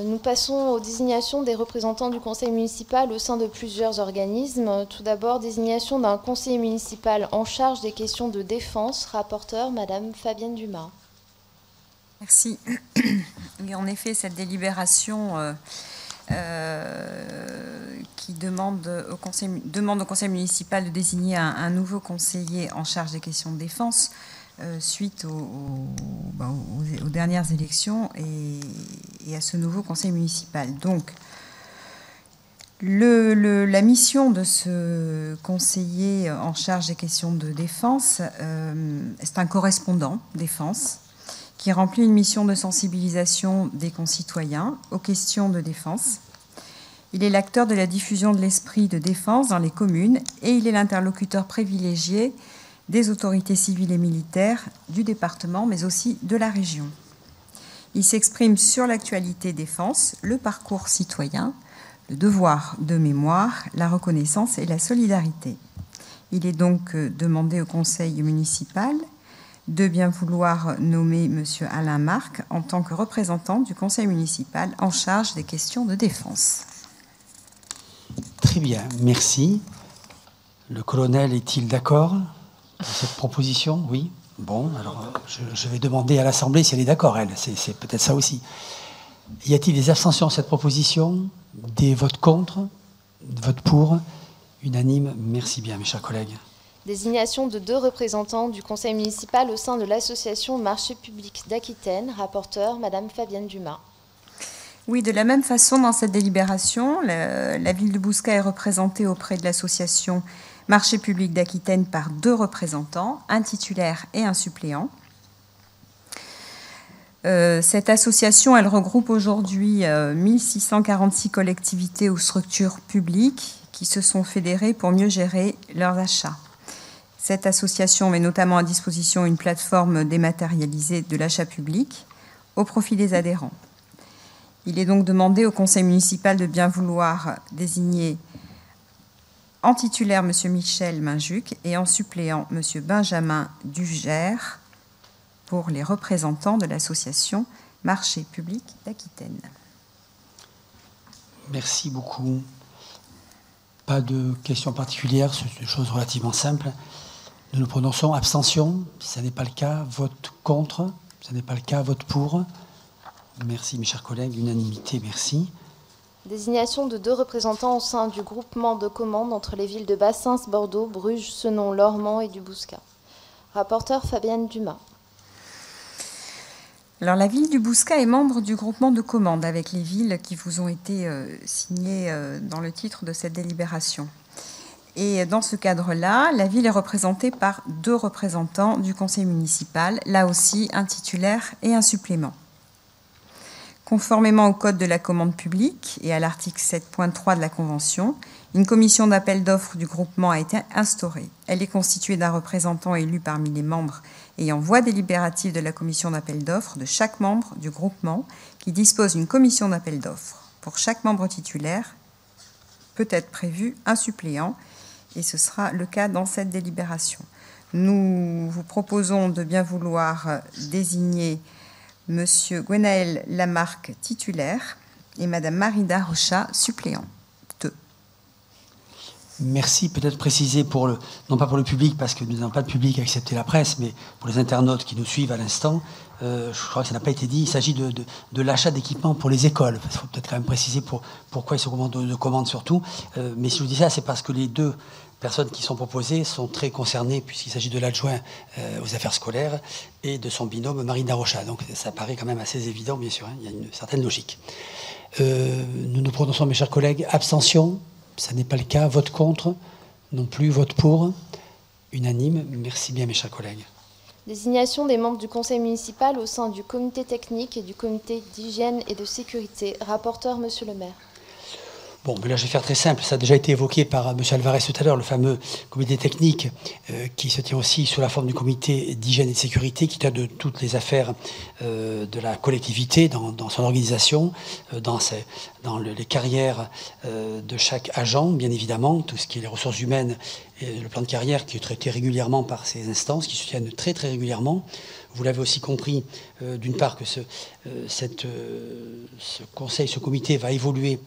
Nous passons aux désignations des représentants du conseil municipal au sein de plusieurs organismes. Tout d'abord, désignation d'un conseiller municipal en charge des questions de défense. Rapporteur, Madame Fabienne Dumas.
Merci. Oui, en effet, cette délibération qui demande au conseil municipal de désigner un nouveau conseiller en charge des questions de défense suite aux dernières élections et à ce nouveau conseil municipal. Donc, la mission de ce conseiller en charge des questions de défense, c'est un correspondant défense qui remplit une mission de sensibilisation des concitoyens aux questions de défense. Il est l'acteur de la diffusion de l'esprit de défense dans les communes et il est l'interlocuteur privilégié des autorités civiles et militaires du département, mais aussi de la région. Il s'exprime sur l'actualité défense, le parcours citoyen, le devoir de mémoire, la reconnaissance et la solidarité. Il est donc demandé au conseil municipal de bien vouloir nommer M. Alain Marc en tant que représentant du conseil municipal en charge des questions de défense.
Très bien, merci. Le colonel est-il d'accord ? Cette proposition, oui. Bon, alors je vais demander à l'Assemblée si elle est d'accord, elle. C'est peut-être ça aussi. Y a-t-il des abstentions à cette proposition? Des votes contre? Des votes pour? Unanime. Merci bien, mes chers collègues.
Désignation de 2 représentants du conseil municipal au sein de l'association Marché public d'Aquitaine. Rapporteur, Madame Fabienne Dumas.
Oui, de la même façon, dans cette délibération, la ville de Bouscat est représentée auprès de l'association Marché public d'Aquitaine par 2 représentants, un titulaire et un suppléant. Cette association, elle regroupe aujourd'hui 1646 collectivités ou structures publiques qui se sont fédérées pour mieux gérer leurs achats. Cette association met notamment à disposition une plateforme dématérialisée de l'achat public au profit des adhérents. Il est donc demandé au conseil municipal de bien vouloir désigner en titulaire M. Michel Minjuc et en suppléant M. Benjamin Dugère pour les représentants de l'association Marché public d'Aquitaine.
Merci beaucoup. Pas de questions particulières, c'est une chose relativement simple. Nous nous prononçons abstention, si ce n'est pas le cas, vote contre, si ce n'est pas le cas, vote pour. Merci mes chers collègues, unanimité, merci.
Désignation de 2 représentants au sein du groupement de commande entre les villes de Bassins, Bordeaux, Bruges, Senon, Lormand et du Bouscat. Rapporteur Fabienne Dumas.
Alors, la ville du Bouscat est membre du groupement de commande avec les villes qui vous ont été signées dans le titre de cette délibération. Et dans ce cadre-là, la ville est représentée par 2 représentants du conseil municipal, là aussi un titulaire et un supplément. Conformément au Code de la commande publique et à l'article 7.3 de la Convention, une commission d'appel d'offres du groupement a été instaurée. Elle est constituée d'un représentant élu parmi les membres ayant voix délibérative de la commission d'appel d'offres de chaque membre du groupement qui dispose d'une commission d'appel d'offres. Pour chaque membre titulaire, peut être prévu un suppléant, et ce sera le cas dans cette délibération. nous vous proposons de bien vouloir désigner Monsieur Gwenaël Lamarque, titulaire, et Madame Marida Rocha, suppléante.
Merci. Peut-être préciser, non pas pour le public, parce que nous n'avons pas de public excepté la presse, mais pour les internautes qui nous suivent à l'instant, je crois que ça n'a pas été dit, il s'agit de l'achat d'équipements pour les écoles. Il faut peut-être quand même préciser pourquoi ils sont de commande surtout. Mais si je vous dis ça, c'est parce que les deux personnes qui sont proposées sont très concernées, puisqu'il s'agit de l'adjoint aux affaires scolaires et de son binôme Marina Rocha. Donc ça paraît quand même assez évident, bien sûr, hein, il y a une certaine logique. Nous nous prononçons, mes chers collègues, abstention. Ça n'est pas le cas. Vote contre, non plus. Vote pour, unanime. Merci bien, mes chers collègues.
Désignation des membres du conseil municipal au sein du comité technique et du comité d'hygiène et de sécurité. Rapporteur, Monsieur le maire.
Bon, mais là, je vais faire très simple. Ça a déjà été évoqué par M. Alvarez tout à l'heure, le fameux comité technique qui se tient aussi sous la forme du comité d'hygiène et de sécurité, qui traite de toutes les affaires de la collectivité dans son organisation, dans les carrières de chaque agent, bien évidemment, tout ce qui est les ressources humaines et le plan de carrière qui est traité régulièrement par ces instances, qui se tiennent très très régulièrement. Vous l'avez aussi compris, d'une part, que ce conseil, ce comité va évoluer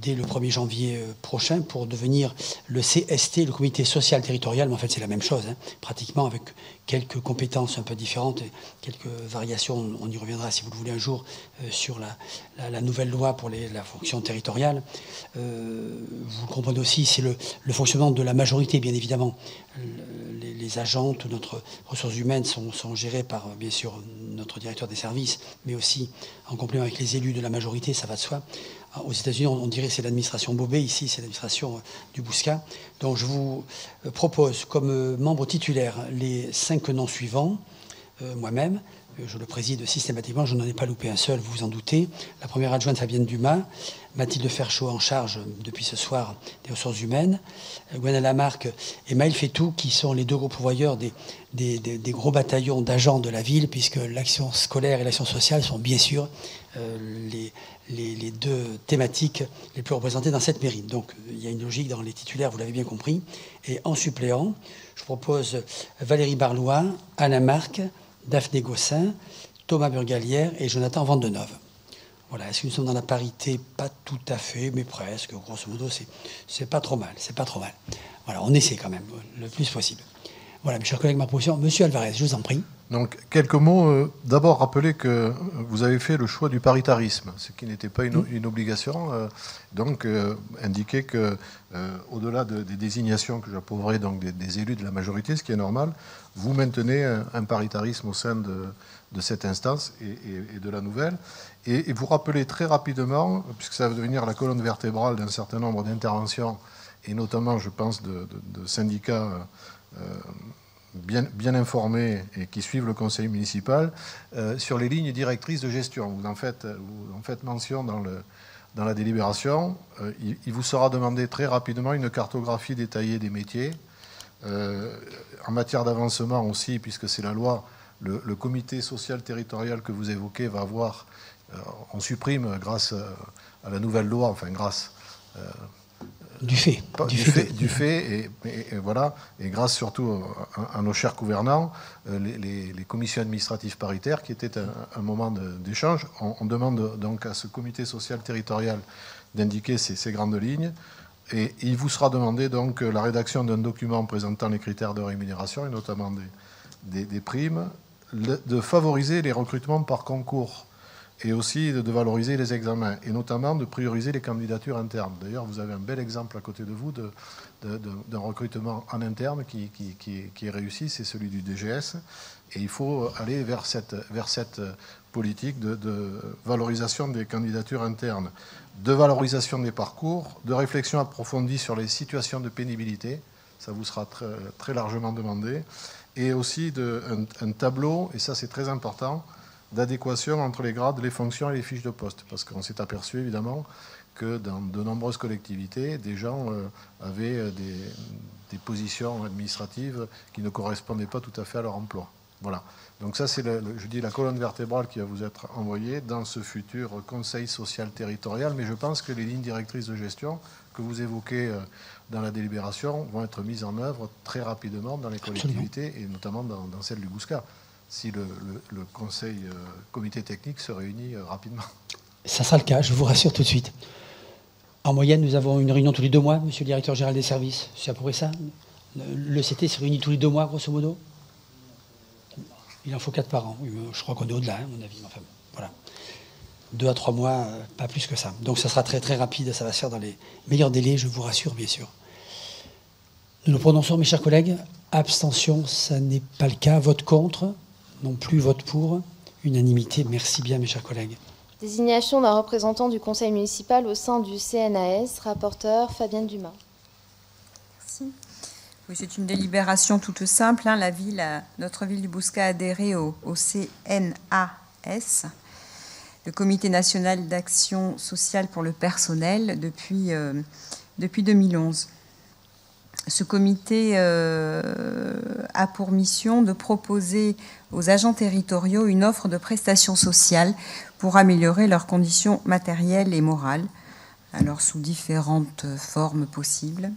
dès le 1er janvier prochain pour devenir le CST, le comité social territorial, mais en fait c'est la même chose, hein, pratiquement avec quelques compétences un peu différentes, et quelques variations, on y reviendra si vous le voulez un jour, sur la nouvelle loi pour la fonction territoriale. Vous comprenez aussi, c'est le fonctionnement de la majorité, bien évidemment. Les agents, toutes notre ressources humaines sont gérées par, bien sûr, notre directeur des services, mais aussi en complément avec les élus de la majorité, ça va de soi. Aux États-Unis, on dirait que c'est l'administration Bobet, ici c'est l'administration du Bouscat. Donc je vous propose comme membre titulaire les 5 noms suivants, moi-même, je le préside systématiquement, je n'en ai pas loupé un seul, vous vous en doutez. La première adjointe, Fabienne Dumas, Mathilde Ferchaud en charge depuis ce soir des ressources humaines, Gwenaël Lamarque et Maël Fétou, qui sont les deux gros pourvoyeurs des gros bataillons d'agents de la ville, puisque l'action scolaire et l'action sociale sont bien sûr les deux thématiques les plus représentées dans cette mairie. Donc il y a une logique dans les titulaires, vous l'avez bien compris. Et en suppléant, je propose Valérie Barlois, Alain Marc, Daphné Gossin, Thomas Burgalière et Jonathan Vandeneuve. Voilà, est-ce que nous sommes dans la parité? Pas tout à fait, mais presque. Grosso modo, c'est pas trop mal, c'est pas trop mal. Voilà, on essaie quand même, le plus possible. Voilà, mes chers collègues, ma proposition. Monsieur Alvarez, je vous en prie.
Donc, quelques mots. D'abord, rappeler que vous avez fait le choix du paritarisme, ce qui n'était pas une obligation. Donc, indiquer que, au-delà des désignations que j'approuverai donc des élus de la majorité, ce qui est normal, vous maintenez un paritarisme au sein de cette instance et de la nouvelle. Et vous rappelez très rapidement, puisque ça va devenir la colonne vertébrale d'un certain nombre d'interventions, et notamment, je pense, de syndicats bien informés et qui suivent le conseil municipal, sur les lignes directrices de gestion. Vous en faites mention dans la délibération. Il vous sera demandé très rapidement une cartographie détaillée des métiers. En matière d'avancement aussi, puisque c'est la loi, le comité social territorial que vous évoquez va avoir, on supprime grâce à la nouvelle loi, enfin grâce...
Du fait,
et voilà, et grâce surtout à nos chers gouvernants, les commissions administratives paritaires, qui étaient un moment d'échange. On demande donc à ce comité social territorial d'indiquer ces grandes lignes, et il vous sera demandé donc la rédaction d'un document présentant les critères de rémunération, et notamment des primes, de favoriser les recrutements par concours, et aussi de valoriser les examens, et notamment de prioriser les candidatures internes. D'ailleurs, vous avez un bel exemple à côté de vous d'un recrutement en interne qui est réussi, c'est celui du DGS, et il faut aller vers cette politique de valorisation des candidatures internes, de valorisation des parcours, de réflexion approfondie sur les situations de pénibilité, ça vous sera très, très largement demandé, et aussi un tableau, et ça c'est très important, d'adéquation entre les grades, les fonctions et les fiches de poste. Parce qu'on s'est aperçu, évidemment, que dans de nombreuses collectivités, des gens avaient des positions administratives qui ne correspondaient pas tout à fait à leur emploi. Voilà. Donc ça, c'est, je dis, la colonne vertébrale qui va vous être envoyée dans ce futur conseil social territorial. Mais je pense que les lignes directrices de gestion que vous évoquez dans la délibération vont être mises en œuvre très rapidement dans les collectivités et notamment dans celle du Bouscat, si le comité technique se réunit rapidement.
Ça sera le cas, je vous rassure tout de suite. En moyenne, nous avons une réunion tous les 2 mois, monsieur le directeur général des services. C'est à peu près ça. Le CT se réunit tous les 2 mois, grosso modo. Il en faut 4 par an. Je crois qu'on est au-delà, à mon avis. Enfin, voilà. 2 à 3 mois, pas plus que ça. Donc ça sera très très rapide, ça va se faire dans les meilleurs délais, je vous rassure, bien sûr. Nous nous prononçons, mes chers collègues. Abstention, ça n'est pas le cas. Vote contre, non plus vote pour. Unanimité, merci bien, mes chers collègues.
Désignation d'un représentant du conseil municipal au sein du CNAS. Rapporteur Fabienne Dumas.
Merci. Oui, c'est une délibération toute simple. Notre ville du Bouscat a adhéré au CNAS, le Comité national d'action sociale pour le personnel, depuis 2011. Ce comité a pour mission de proposer aux agents territoriaux une offre de prestations sociales pour améliorer leurs conditions matérielles et morales, alors sous différentes formes possibles.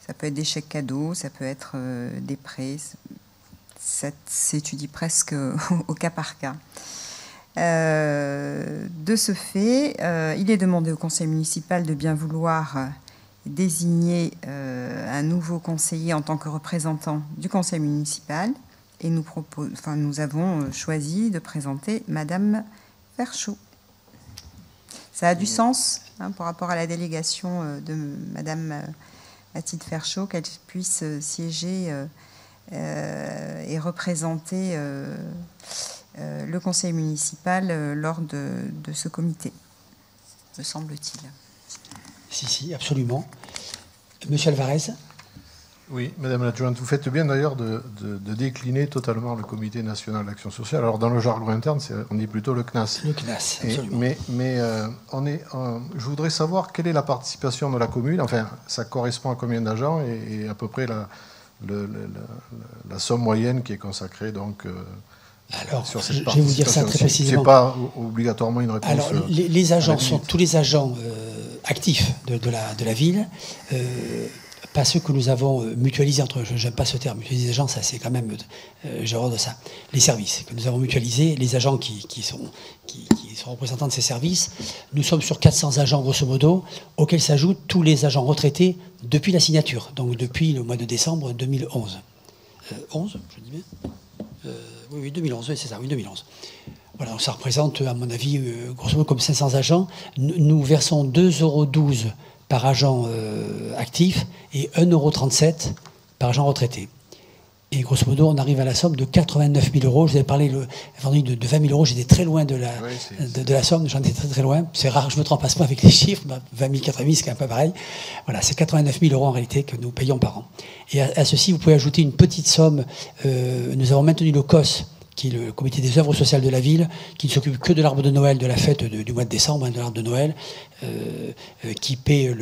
Ça peut être des chèques cadeaux, ça peut être des prêts, ça s'étudie presque au cas par cas. De ce fait, il est demandé au conseil municipal de bien vouloir désigner un nouveau conseiller en tant que représentant du conseil municipal et nous avons choisi de présenter Madame Ferchaud. Ça a du sens par rapport à la délégation de Madame Mathilde Ferchaud, qu'elle puisse siéger et représenter le conseil municipal lors de ce comité, me semble-t-il.
Si, absolument. Monsieur Alvarez.
Oui, Madame l'adjointe, vous faites bien d'ailleurs de décliner totalement le Comité national d'action sociale. Alors dans le jargon interne, on dit plutôt le CNAS.
Le CNAS, absolument.
Mais je voudrais savoir quelle est la participation de la commune. Enfin, ça correspond à combien d'agents et à peu près la somme moyenne qui est consacrée donc.
Alors,
sur cette
je vais vous dire ça très précisément.
C'est pas obligatoirement une réponse.
Alors, les agents sont tous les agents actifs de la ville, pas ceux que nous avons mutualisés entre. J'aime pas ce terme, mutualiser les agents, ça c'est quand même, j'ai horreur de ça. Les services que nous avons mutualisés, les agents qui sont représentants de ces services, nous sommes sur 400 agents grosso modo, auxquels s'ajoutent tous les agents retraités depuis la signature, donc depuis le mois de décembre 2011. 11, je dis bien. Oui, 2011, oui, c'est ça, oui, 2011. Voilà, donc ça représente, à mon avis, grosso modo comme 500 agents. Nous versons 2,12 € par agent actif et 1,37 € par agent retraité. Et grosso modo, on arrive à la somme de 89 000 €. Je vous avais parlé de 20 000 €, j'étais très loin de la somme, j'en étais très très loin. C'est rare que je me trompe pas avec les chiffres, 20 000, 80 000, c'est quand même pas pareil. Voilà, c'est 89 000 € en réalité que nous payons par an. Et à ceci, vous pouvez ajouter une petite somme. Nous avons maintenu le COS, qui est le comité des œuvres sociales de la ville, qui ne s'occupe que de l'arbre de Noël, de la fête du mois de décembre, de l'arbre de Noël, qui paie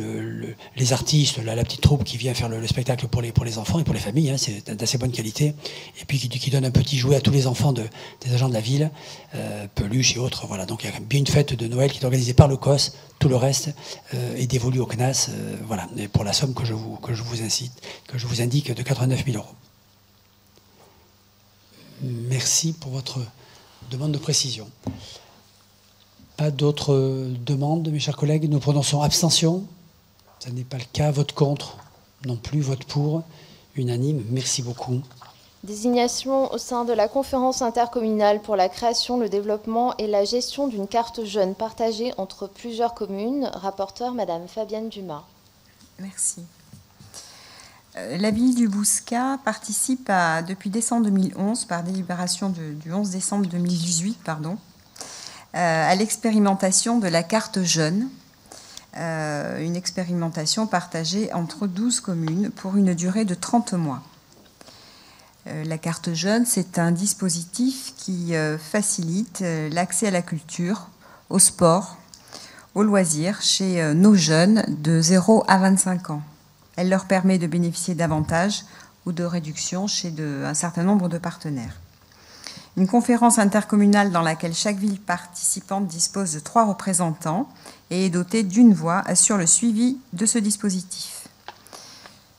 les artistes, la petite troupe qui vient faire le spectacle pour les enfants et pour les familles, c'est d'assez bonne qualité, et puis qui donne un petit jouet à tous les enfants des agents de la ville, peluches et autres. Voilà. Donc il y a bien une fête de Noël qui est organisée par le COS, tout le reste est dévolu au CNAS, voilà, et pour la somme que je vous indique de 89 000 €. Merci pour votre demande de précision. Pas d'autres demandes, mes chers collègues. Nous prononçons abstention. Ce n'est pas le cas. Vote contre, non plus. Vote pour, unanime. Merci beaucoup.
Désignation au sein de la conférence intercommunale pour la création, le développement et la gestion d'une carte jeune partagée entre plusieurs communes. Rapporteur, Madame Fabienne Dumas.
Merci. La ville du Bouscat participe depuis décembre 2011, par délibération du 11 décembre 2018, à l'expérimentation de la carte jeune, une expérimentation partagée entre 12 communes pour une durée de 30 mois. La carte jeune, c'est un dispositif qui facilite l'accès à la culture, au sport, aux loisirs chez nos jeunes de 0 à 25 ans. Elle leur permet de bénéficier d'avantages ou de réductions chez un certain nombre de partenaires. Une conférence intercommunale dans laquelle chaque ville participante dispose de 3 représentants et est doté d'une voix, assure le suivi de ce dispositif.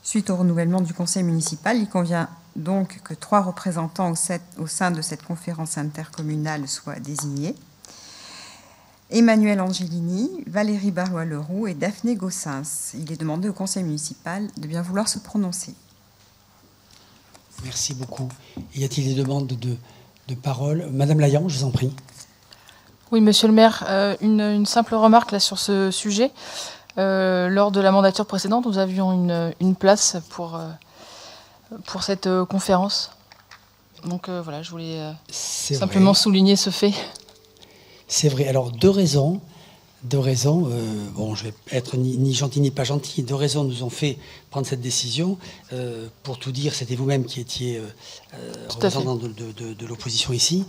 Suite au renouvellement du conseil municipal, il convient donc que 3 représentants au sein de cette conférence intercommunale soient désignés. Emmanuel Angelini, Valérie Barlois-Leroux et Daphné Gossens. Il est demandé au conseil municipal de bien vouloir se prononcer.
Merci beaucoup. Y a-t-il des demandes de parole? Madame Layan, je vous en prie.
Oui, monsieur le maire, une simple remarque là, sur ce sujet. Lors de la mandature précédente, nous avions une place pour cette conférence. Donc voilà, je voulais simplement souligner ce fait.
C'est vrai. Alors, deux raisons. Bon, je vais être ni gentil ni pas gentil. 2 raisons nous ont fait prendre cette décision. Pour tout dire, c'était vous-même qui étiez représentant de l'opposition ici.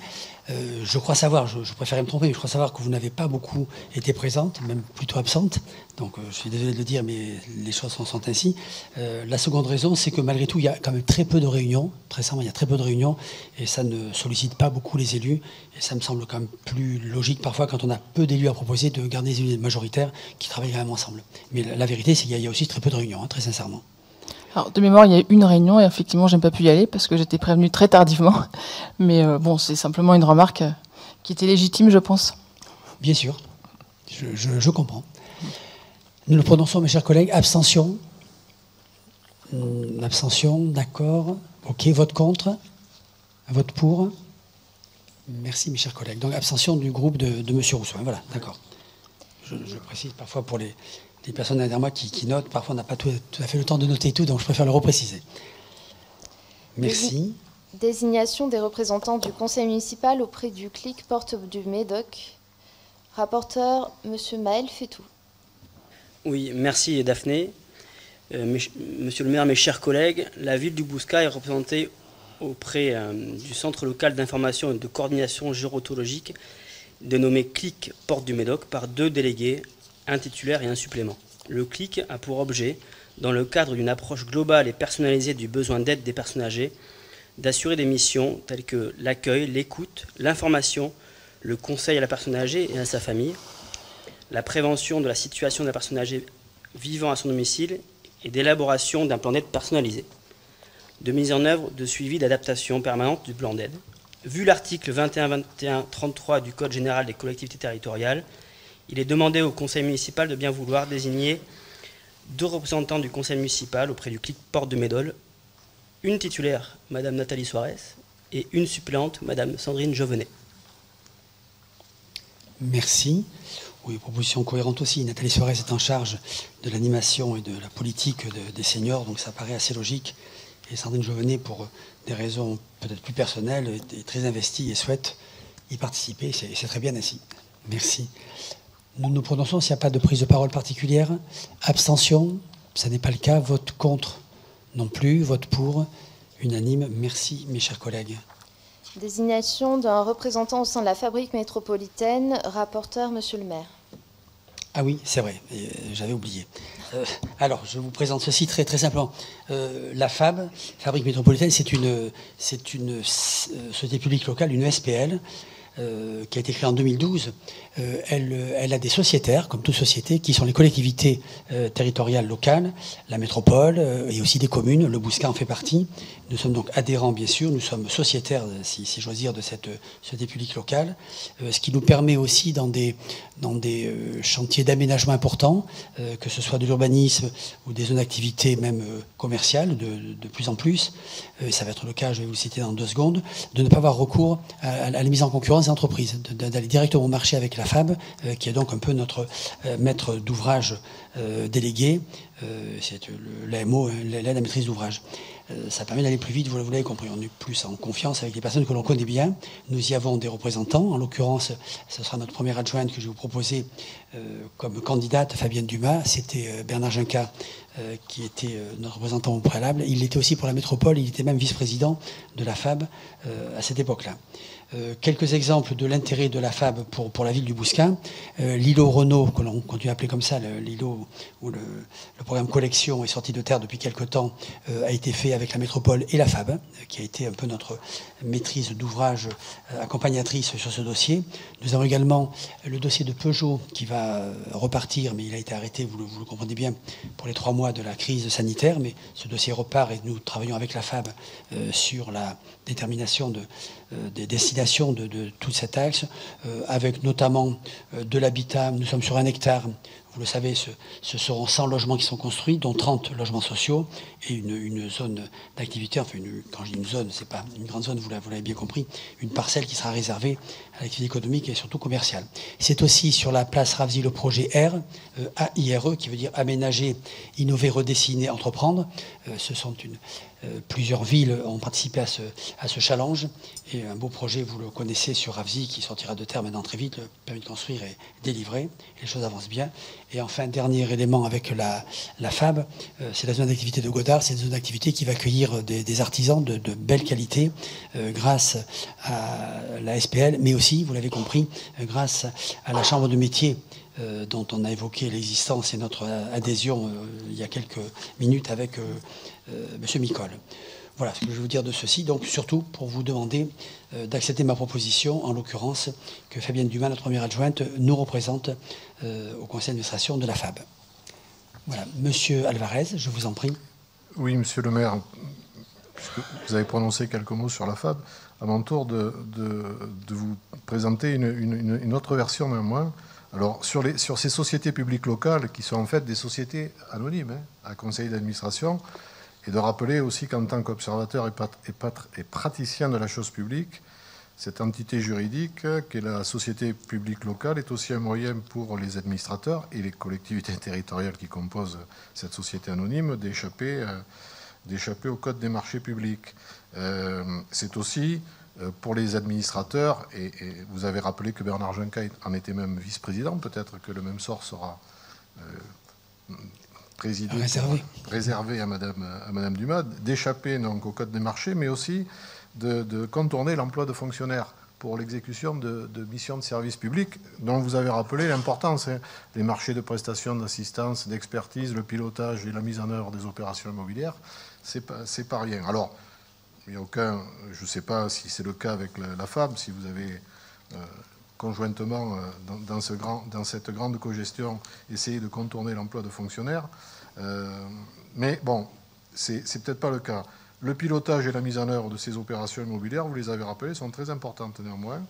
Je crois savoir, je préfère me tromper, mais je crois savoir que vous n'avez pas beaucoup été présente, même plutôt absente. Donc je suis désolé de le dire, mais les choses sont ainsi. La seconde raison, c'est que malgré tout, il y a quand même très peu de réunions. Très sincèrement, il y a très peu de réunions et ça ne sollicite pas beaucoup les élus. Et ça me semble quand même plus logique parfois, quand on a peu d'élus à proposer, de garder des élus majoritaires qui travaillent quand même ensemble. Mais la vérité, c'est qu'il y a aussi très peu de réunions, hein, très sincèrement.
Alors, de mémoire, il y a eu une réunion et effectivement, je n'ai pas pu y aller parce que j'étais prévenue très tardivement. Mais bon, c'est simplement une remarque qui était légitime, je pense.
Bien sûr, je comprends. Nous le prononçons, mes chers collègues. Abstention. Abstention, d'accord. OK, vote contre. Vote pour. Merci, mes chers collègues. Donc, abstention du groupe de M. Rousseau. Voilà, d'accord. Je précise parfois pour les personnes derrière moi qui notent, parfois on n'a pas tout à fait le temps de noter tout, donc je préfère le repréciser. Merci.
Désignation des représentants du conseil municipal auprès du CLIC Porte du Médoc. Rapporteur, M. Maël Fétou.
Oui, merci Daphné. Monsieur le maire, mes chers collègues, la ville du Bouscat est représentée auprès du Centre local d'information et de coordination gérontologique dénommé CLIC Porte du Médoc par 2 délégués, un titulaire et un supplément. Le CLIC a pour objet, dans le cadre d'une approche globale et personnalisée du besoin d'aide des personnes âgées, d'assurer des missions telles que l'accueil, l'écoute, l'information, le conseil à la personne âgée et à sa famille, la prévention de la situation de la personne âgée vivant à son domicile et d'élaboration d'un plan d'aide personnalisé, de mise en œuvre, de suivi, d'adaptation permanente du plan d'aide. Vu l'article 21-21-33 du Code général des collectivités territoriales, il est demandé au conseil municipal de bien vouloir désigner 2 représentants du conseil municipal auprès du CLIC Porte de Médol, une titulaire, Madame Nathalie Suarez, et une suppléante, Madame Sandrine Jovenet.
Merci. Oui, proposition cohérente aussi. Nathalie Suarez est en charge de l'animation et de la politique des seniors, donc ça paraît assez logique. Et Sandrine Jovenet, pour des raisons peut-être plus personnelles, est très investie et souhaite y participer. C'est très bien ainsi. Merci. Nous nous prononçons s'il n'y a pas de prise de parole particulière. Abstention, ça n'est pas le cas. Vote contre non plus. Vote pour, unanime. Merci, mes chers collègues.
Désignation d'un représentant au sein de la fabrique métropolitaine. Rapporteur, monsieur le maire.
Ah oui, c'est vrai, j'avais oublié. Alors, je vous présente ceci très, très simplement. La FAB, Fabrique métropolitaine, c'est une société publique locale, une SPL, qui a été créée en 2012. Elle a des sociétaires, comme toute société, qui sont les collectivités territoriales locales, la métropole et aussi des communes. Le Bouscat en fait partie. Nous sommes donc adhérents, bien sûr. Nous sommes sociétaires, si j'ose dire, de cette société publique locale, ce qui nous permet aussi, dans des chantiers d'aménagement importants, que ce soit de l'urbanisme ou des zones d'activité même commerciales, de plus en plus, et ça va être le cas, je vais vous le citer dans 2 secondes, de ne pas avoir recours à la mise en concurrence des entreprises, d'aller directement au marché avec la FAB, qui est donc un peu notre maître d'ouvrage délégué, c'est l'AMO, l'aide à maîtrise d'ouvrage. Ça permet d'aller plus vite, vous l'avez compris, on est plus en confiance avec les personnes que l'on connaît bien. Nous y avons des représentants, en l'occurrence, ce sera notre première adjointe que je vais vous proposer comme candidate, Fabienne Dumas. C'était Bernard Junca qui était notre représentant au préalable. Il était aussi pour la métropole, il était même vice-président de la FAB à cette époque-là. Quelques exemples de l'intérêt de la FAB pour la ville du Bouscat. L'îlot Renault, que l'on continue à appeler comme ça, l'îlot ou le programme collection et sortie de terre depuis quelque temps a été fait avec la métropole et la FAB, qui a été un peu notre maîtrise d'ouvrage accompagnatrice sur ce dossier. Nous avons également le dossier de Peugeot qui va repartir, mais il a été arrêté, vous le comprenez bien, pour les 3 mois de la crise sanitaire. Mais ce dossier repart et nous travaillons avec la FAB sur la détermination des destinations de tout cet axe, avec notamment de l'habitat. Nous sommes sur 1 hectare. Vous le savez, ce seront 100 logements qui sont construits, dont 30 logements sociaux et une zone d'activité. Enfin, quand je dis une zone, c'est pas une grande zone, vous l'avez bien compris, une parcelle qui sera réservée à l'activité économique et surtout commerciale. C'est aussi sur la place Ravzy le projet R, AIRE, qui veut dire aménager, innover, redessiner, entreprendre. Ce sont plusieurs villes ont participé à ce challenge. Et un beau projet, vous le connaissez, sur Ravzy, qui sortira de terre maintenant très vite. Le permis de construire est délivré. Les choses avancent bien. Et enfin, dernier élément avec la FAB, c'est la zone d'activité de Godard. C'est une zone d'activité qui va accueillir des artisans de belle qualité grâce à la SPL, mais aussi, vous l'avez compris, grâce à la Chambre de métier dont on a évoqué l'existence et notre adhésion il y a quelques minutes avec M. Micol. Voilà ce que je veux vous dire de ceci. Donc surtout pour vous demander d'accepter ma proposition, en l'occurrence que Fabienne Dumas, notre première adjointe, nous représente au conseil d'administration de la FAB. Voilà. Monsieur Alvarez, je vous en prie.
Oui, monsieur le maire, puisque vous avez prononcé quelques mots sur la FAB, à mon tour de vous présenter une autre version néanmoins. Alors, sur ces sociétés publiques locales, qui sont en fait des sociétés anonymes, à conseil d'administration, et de rappeler aussi qu'en tant qu'observateur et praticien de la chose publique, cette entité juridique, qui est la société publique locale, est aussi un moyen pour les administrateurs et les collectivités territoriales qui composent cette société anonyme d'échapper au code des marchés publics. C'est aussi pour les administrateurs, et vous avez rappelé que Bernard Juncker en était même vice-président, peut-être que le même sort sera réservé à Madame Dumas, d'échapper donc au code des marchés, mais aussi de contourner l'emploi de fonctionnaires pour l'exécution de missions de service public, dont vous avez rappelé l'importance, les marchés de prestations d'assistance, d'expertise, le pilotage et la mise en œuvre des opérations immobilières, c'est pas rien. Alors, il n'y a aucun, je ne sais pas si c'est le cas avec la FAB, si vous avez conjointement dans cette grande cogestion essayé de contourner l'emploi de fonctionnaires, mais bon, c'est peut-être pas le cas. Le pilotage et la mise en œuvre de ces opérations immobilières, vous les avez rappelées, sont très importantes néanmoins.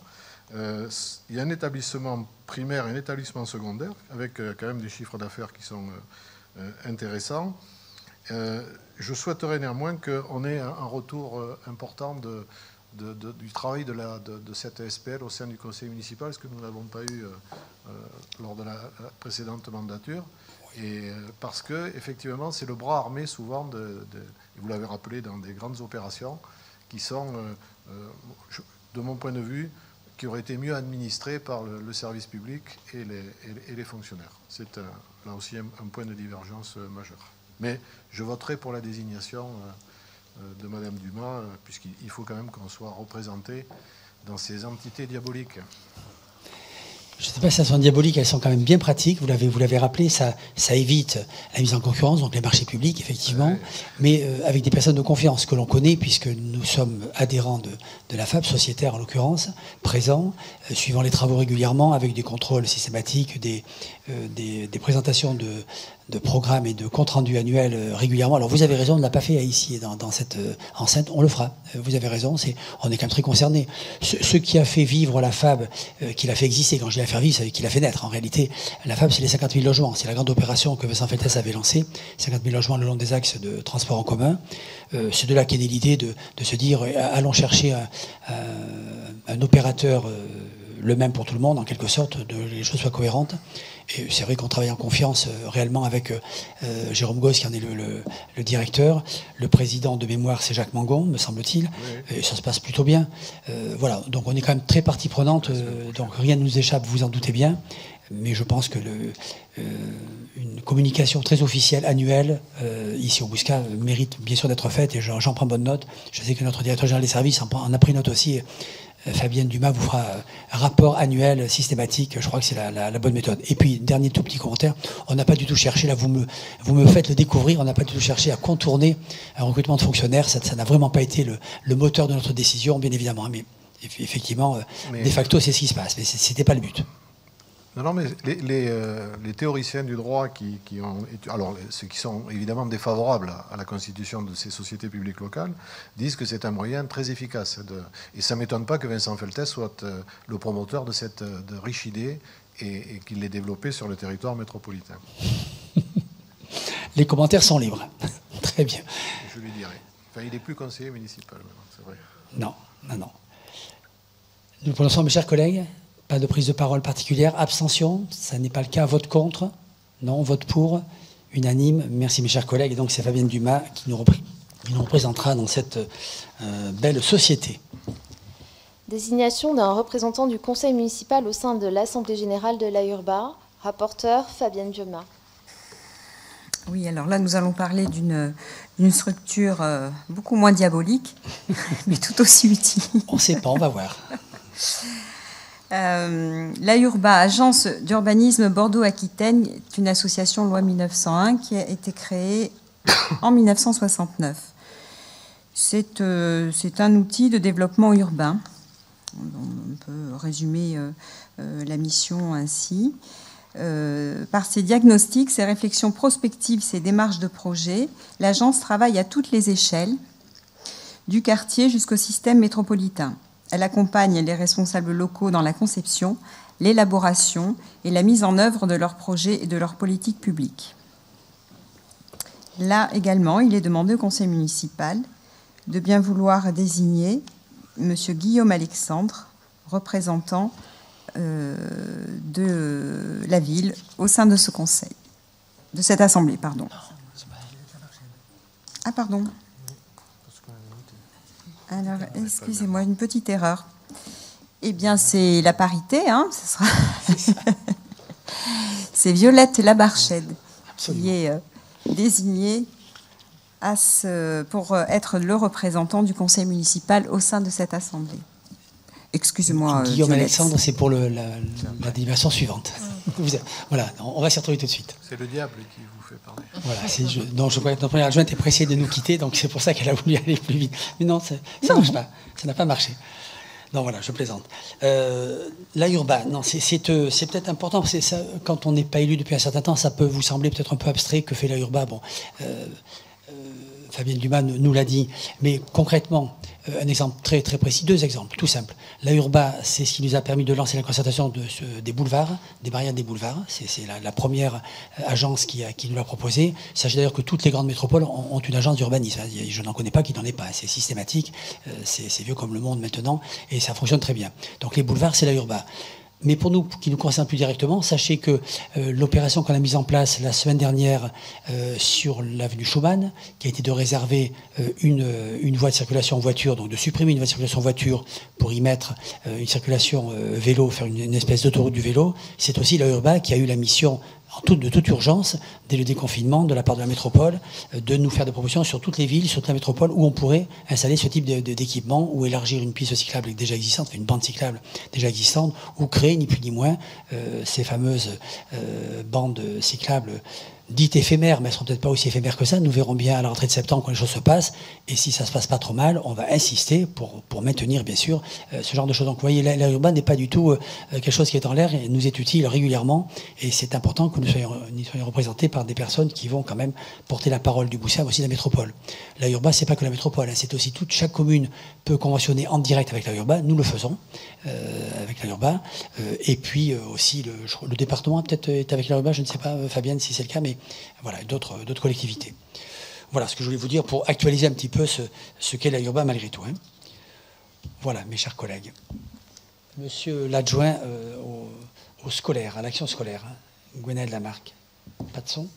Il y a un établissement primaire et un établissement secondaire, avec quand même des chiffres d'affaires qui sont intéressants. Je souhaiterais néanmoins qu'on ait un retour important du travail de cette SPL au sein du conseil municipal, ce que nous n'avons pas eu lors de la précédente mandature. Et parce que effectivement, c'est le bras armé souvent, vous l'avez rappelé, dans des grandes opérations qui sont, de mon point de vue, qui auraient été mieux administrées par le service public et les fonctionnaires. C'est là aussi un point de divergence majeur. Mais je voterai pour la désignation de Madame Dumas, puisqu'il faut quand même qu'on soit représenté dans ces entités diaboliques.
Je ne sais pas si elles sont diaboliques, elles sont quand même bien pratiques. Vous l'avez rappelé, ça évite la mise en concurrence, donc les marchés publics, effectivement, ouais. Mais avec des personnes de confiance que l'on connaît, puisque nous sommes adhérents de la FAB, sociétaire en l'occurrence, présents, suivant les travaux régulièrement, avec des contrôles systématiques, des présentations de programmes et de comptes rendus annuels régulièrement. Alors vous avez raison, on ne l'a pas fait ici dans cette enceinte, on le fera. Vous avez raison, on est quand même très concernés. Ce qui a fait vivre la FAB, qui l'a fait exister, quand je dis la faire vivre, c'est qui l'a fait naître. En réalité, la FAB, c'est les 50 000 logements. C'est la grande opération que Vincent Feltès avait lancée, 50 000 logements le long des axes de transport en commun. C'est de là qu'est née l'idée de se dire, allons chercher un opérateur le même pour tout le monde, en quelque sorte, que les choses soient cohérentes. Et c'est vrai qu'on travaille en confiance réellement avec Jérôme Gosse, qui en est le directeur. Le président de mémoire, c'est Jacques Mangon, me semble-t-il. Oui. Et ça se passe plutôt bien. Voilà, donc on est quand même très partie prenante. Donc rien ne nous échappe, vous en doutez bien. Mais je pense que une communication très officielle, annuelle, ici au Bouscat, mérite bien sûr d'être faite. Et j'en prends bonne note. Je sais que notre directeur général des services en a pris note aussi. Fabienne Dumas vous fera un rapport annuel systématique. Je crois que c'est la bonne méthode. Et puis, dernier tout petit commentaire, on n'a pas du tout cherché, là vous me faites le découvrir, on n'a pas du tout cherché à contourner un recrutement de fonctionnaires. Ça n'a vraiment pas été le moteur de notre décision, bien évidemment. Mais effectivement, de facto, c'est ce qui se passe. Mais ce n'était pas le but.
Non, mais les théoriciens du droit ceux qui sont évidemment défavorables à la constitution de ces sociétés publiques locales, disent que c'est un moyen très efficace. Et ça ne m'étonne pas que Vincent Feltès soit le promoteur de cette riche idée et qu'il l'ait développée sur le territoire métropolitain.
Les commentaires sont libres. Très bien.
Je lui dirai. Enfin, il n'est plus conseiller municipal maintenant, c'est vrai.
Non. Nous prononçons, mes chers collègues. Pas de prise de parole particulière. Abstention, ça n'est pas le cas. Vote contre? Non. Vote pour? Unanime. Merci mes chers collègues. Et donc c'est Fabienne Dumas qui nous représentera dans cette belle société.
Désignation d'un représentant du conseil municipal au sein de l'Assemblée générale de l'AURBA. Rapporteur Fabienne Dumas.
Oui, alors là nous allons parler d'une structure beaucoup moins diabolique, mais tout aussi utile.
On ne sait pas, on va voir.
L'AURBA, Agence d'urbanisme Bordeaux-Aquitaine, est une association loi 1901 qui a été créée en 1969. C'est un outil de développement urbain. On peut résumer la mission ainsi. Par ses diagnostics, ses réflexions prospectives, ses démarches de projet, l'agence travaille à toutes les échelles, du quartier jusqu'au système métropolitain. Elle accompagne les responsables locaux dans la conception, l'élaboration et la mise en œuvre de leurs projets et de leurs politiques publiques. Là également, il est demandé au conseil municipal de bien vouloir désigner M. Guillaume Alexandre, représentant de la ville au sein de ce conseil, de cette assemblée, pardon. Ah, pardon. Alors, excusez-moi, une petite erreur. Eh bien, c'est la parité, hein, ce sera... C'est Violette Labarchède qui est désignée pour être le représentant du conseil municipal au sein de cette assemblée. Excusez-moi.
Guillaume Alexandre, c'est pour la délibération suivante. Voilà, on va s'y retrouver tout de suite.
C'est le diable qui vous fait parler.
Voilà, je crois que notre première adjointe est pressée de nous quitter, donc c'est pour ça qu'elle a voulu aller plus vite. Mais non, ça ne marche pas. Ça n'a pas marché. Non, voilà, je plaisante. L'AURBA, non, c'est peut-être important, parce que ça, quand on n'est pas élu depuis un certain temps, ça peut vous sembler peut-être un peu abstrait. Que fait l'AURBA? Bon, Fabienne Dumas nous l'a dit, mais concrètement, un exemple très, très précis, deux exemples, tout simple. L'AURBA, c'est ce qui nous a permis de lancer la concertation des boulevards, des barrières des boulevards. C'est la première agence qui nous l'a proposé. Sachez d'ailleurs que toutes les grandes métropoles ont une agence d'urbanisme. Je n'en connais pas qui n'en ait pas. C'est systématique, c'est vieux comme le monde maintenant, et ça fonctionne très bien. Donc les boulevards, c'est l'AURBA. Mais pour nous, qui nous concerne plus directement, sachez que l'opération qu'on a mise en place la semaine dernière sur l'avenue Schumann, qui a été de réserver une voie de circulation en voiture, donc de supprimer une voie de circulation en voiture pour y mettre une circulation vélo, faire une espèce d'autoroute du vélo, c'est aussi l'AURBA qui a eu la mission de toute urgence, dès le déconfinement de la part de la métropole, de nous faire des propositions sur toutes les villes, sur toute la métropole, où on pourrait installer ce type d'équipement, ou élargir une piste cyclable déjà existante, une bande cyclable déjà existante, ou créer, ni plus ni moins, ces fameuses bandes cyclables dites éphémères, mais elles ne seront peut-être pas aussi éphémères que ça. Nous verrons bien à la rentrée de septembre quand les choses se passent. Et si ça ne se passe pas trop mal, on va insister pour maintenir, bien sûr, ce genre de choses. Donc, vous voyez, l'AURBA n'est pas du tout quelque chose qui est en l'air et nous est utile régulièrement. Et c'est important que nous soyons représentés par des personnes qui vont quand même porter la parole du Bouscat, mais aussi de la métropole. L'AURBA, c'est pas que la métropole, hein, c'est aussi chaque commune peut conventionner en direct avec l'AURBA. Nous le faisons avec l'AURBA. Et puis aussi, le département peut-être est avec l'AURBA, je ne sais pas, Fabienne, si c'est le cas, mais voilà, d'autres collectivités. Voilà ce que je voulais vous dire pour actualiser un petit peu ce qu'est l'AURBA malgré tout. Hein. Voilà, mes chers collègues. Monsieur l'adjoint au scolaire, à l'action scolaire, hein, Gwenaël Lamarque. Pas de son?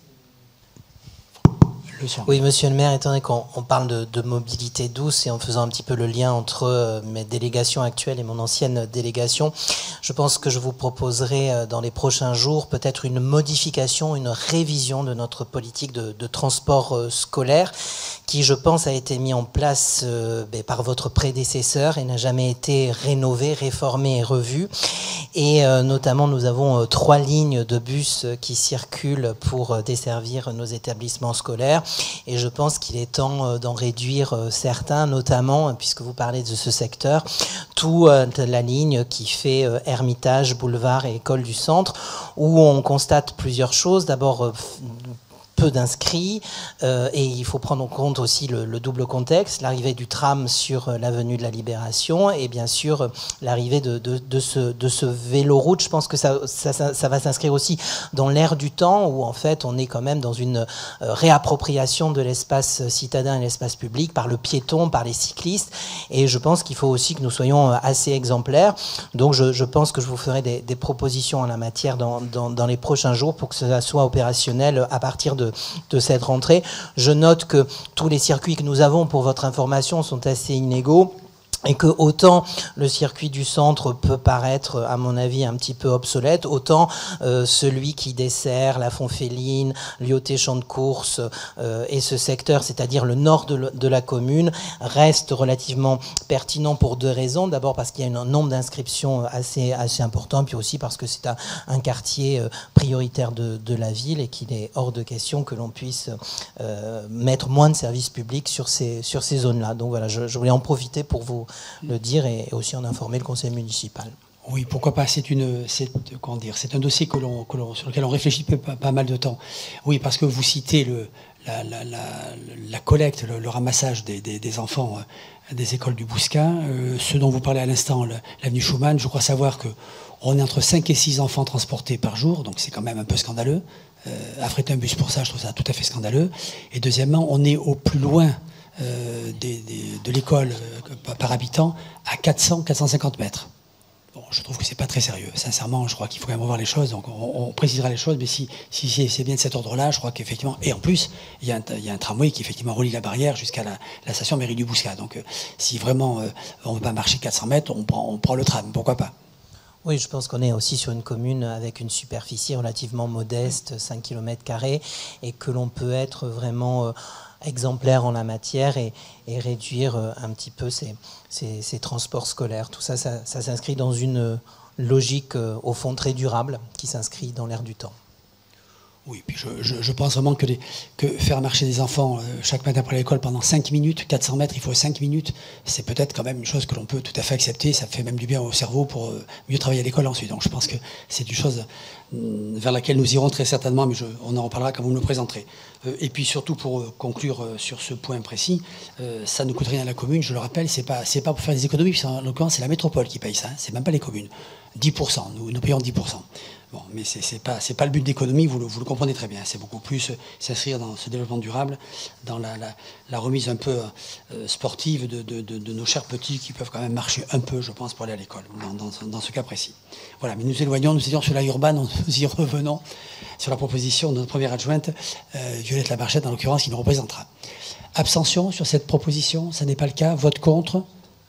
Oui, monsieur le maire, étant donné qu'on parle de mobilité douce et en faisant un petit peu le lien entre mes délégations actuelles et mon ancienne délégation, je pense que je vous proposerai dans les prochains jours peut-être une modification, une révision de notre politique de transport scolaire qui, je pense, a été mis en place par votre prédécesseur et n'a jamais été rénové, réformé et revu. Et notamment, nous avons 3 lignes de bus qui circulent pour desservir nos établissements scolaires. Et je pense qu'il est temps d'en réduire certains, notamment, puisque vous parlez de ce secteur, toute la ligne qui fait Ermitage, Boulevard et École du Centre, où on constate plusieurs choses. D'abord, peu d'inscrits, et il faut prendre en compte aussi le double contexte, l'arrivée du tram sur l'avenue de la Libération et bien sûr l'arrivée de ce véloroute. Je pense que ça va s'inscrire aussi dans l'ère du temps où en fait on est quand même dans une réappropriation de l'espace citadin et l'espace public par le piéton, par les cyclistes, et je pense qu'il faut aussi que nous soyons assez exemplaires. Donc je pense que je vous ferai des propositions en la matière dans les prochains jours pour que cela soit opérationnel à partir de cette rentrée. Je note que tous les circuits que nous avons, pour votre information, sont assez inégaux. Et que autant le circuit du centre peut paraître, à mon avis, un petit peu obsolète, autant celui qui dessert la Fonféline, Lyoté Champ de Course et ce secteur, c'est-à-dire le nord de la commune, reste relativement pertinent pour 2 raisons. D'abord parce qu'il y a un nombre d'inscriptions assez important, puis aussi parce que c'est un quartier prioritaire de la ville et qu'il est hors de question que l'on puisse mettre moins de services publics sur ces zones-là. Donc voilà, je voulais en profiter pour vous le dire et aussi en informer le conseil municipal.
Oui, pourquoi pas. C'est un dossier sur lequel on réfléchit pas mal de temps. Oui, parce que vous citez la collecte, le ramassage des enfants des écoles du Bouscat. Ce dont vous parlez à l'instant, l'avenue Schumann, je crois savoir qu'on est entre 5 et 6 enfants transportés par jour, donc c'est quand même un peu scandaleux. Affréter un bus pour ça, je trouve ça tout à fait scandaleux. Et deuxièmement, on est au plus loin de l'école par habitant à 400-450 mètres. Bon, je trouve que c'est pas très sérieux. Sincèrement, je crois qu'il faut quand même revoir les choses. Donc on précisera les choses, mais si c'est bien de cet ordre-là, je crois qu'effectivement... Et en plus, il y a un tramway qui effectivement relie la barrière jusqu'à la station mairie du Bouscat. Donc si vraiment on ne veut pas marcher 400 mètres, on prend le tram. Pourquoi pas?
Oui, je pense qu'on est aussi sur une commune avec une superficie relativement modeste, 5 km², et que l'on peut être vraiment... exemplaire en la matière et réduire un petit peu ces transports scolaires. Tout ça s'inscrit dans une logique au fond très durable qui s'inscrit dans l'ère du temps.
Oui, puis je pense vraiment que faire marcher des enfants chaque matin après l'école pendant 5 minutes, 400 mètres, il faut 5 minutes, c'est peut-être quand même une chose que l'on peut tout à fait accepter. Ça fait même du bien au cerveau pour mieux travailler à l'école ensuite. Donc je pense que c'est une chose vers laquelle nous irons très certainement, mais on en reparlera quand vous me le présenterez. Et puis surtout pour conclure sur ce point précis, ça ne coûte rien à la commune, je le rappelle, c'est pas pour faire des économies, parce qu'en l'occurrence c'est la métropole qui paye ça, c'est même pas les communes. 10%, nous payons 10%. Bon, mais c'est pas le but d'économie, vous le comprenez très bien. C'est beaucoup plus s'inscrire dans ce développement durable, dans la remise un peu sportive de nos chers petits qui peuvent quand même marcher un peu, je pense, pour aller à l'école, dans ce cas précis. Voilà, mais nous étions sur la urbaine, nous y revenons sur la proposition de notre première adjointe, Violette Lamarchette, en l'occurrence, qui nous représentera. Abstention sur cette proposition, ça n'est pas le cas. Vote contre,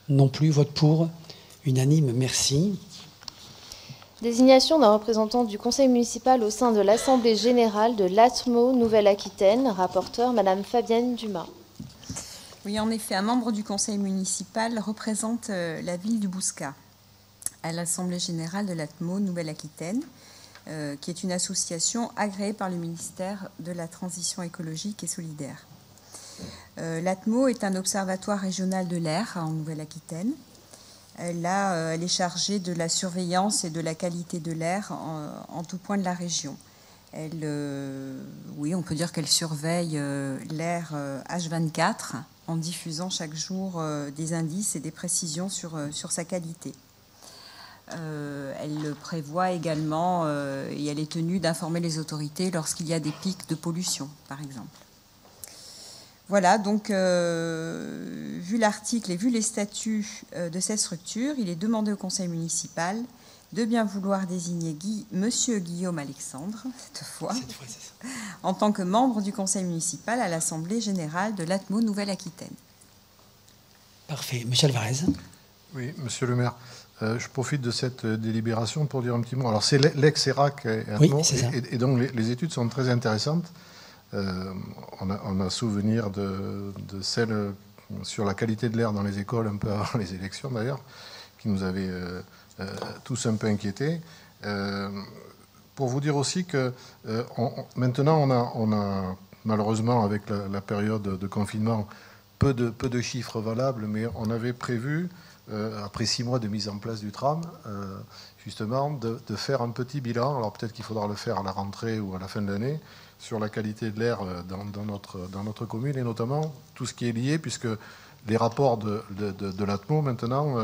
non plus. Vote pour, unanime, merci.
Désignation d'un représentant du conseil municipal au sein de l'Assemblée générale de l'ATMO Nouvelle-Aquitaine. Rapporteur, Madame Fabienne Dumas.
Oui, en effet, un membre du conseil municipal représente la ville du Bouscat à l'Assemblée générale de l'ATMO Nouvelle-Aquitaine, qui est une association agréée par le ministère de la Transition écologique et solidaire. L'ATMO est un observatoire régional de l'air en Nouvelle-Aquitaine. Elle est chargée de la surveillance et de la qualité de l'air en tout point de la région. Oui, on peut dire qu'elle surveille l'air H24 en diffusant chaque jour des indices et des précisions sur sa qualité. Elle prévoit également et elle est tenue d'informer les autorités lorsqu'il y a des pics de pollution, par exemple. Voilà, donc, vu l'article et vu les statuts de cette structure, il est demandé au conseil municipal de bien vouloir désigner Monsieur Guillaume Alexandre, cette fois, en tant que membre du conseil municipal à l'Assemblée générale de l'ATMO Nouvelle-Aquitaine.
Parfait. Monsieur Alvarez.
Oui, monsieur le maire. Je profite de cette délibération pour dire un petit mot. Alors, c'est l'ex-ERAC, oui, et donc les études sont très intéressantes. On a souvenir de celle sur la qualité de l'air dans les écoles, un peu avant les élections d'ailleurs, qui nous avait tous un peu inquiétés. Pour vous dire aussi que maintenant on a malheureusement avec la période de confinement peu de chiffres valables, mais on avait prévu après 6 mois de mise en place du tram justement de faire un petit bilan. Alors peut-être qu'il faudra le faire à la rentrée ou à la fin de l'année sur la qualité de l'air dans notre commune, et notamment tout ce qui est lié, puisque les rapports de l'ATMO maintenant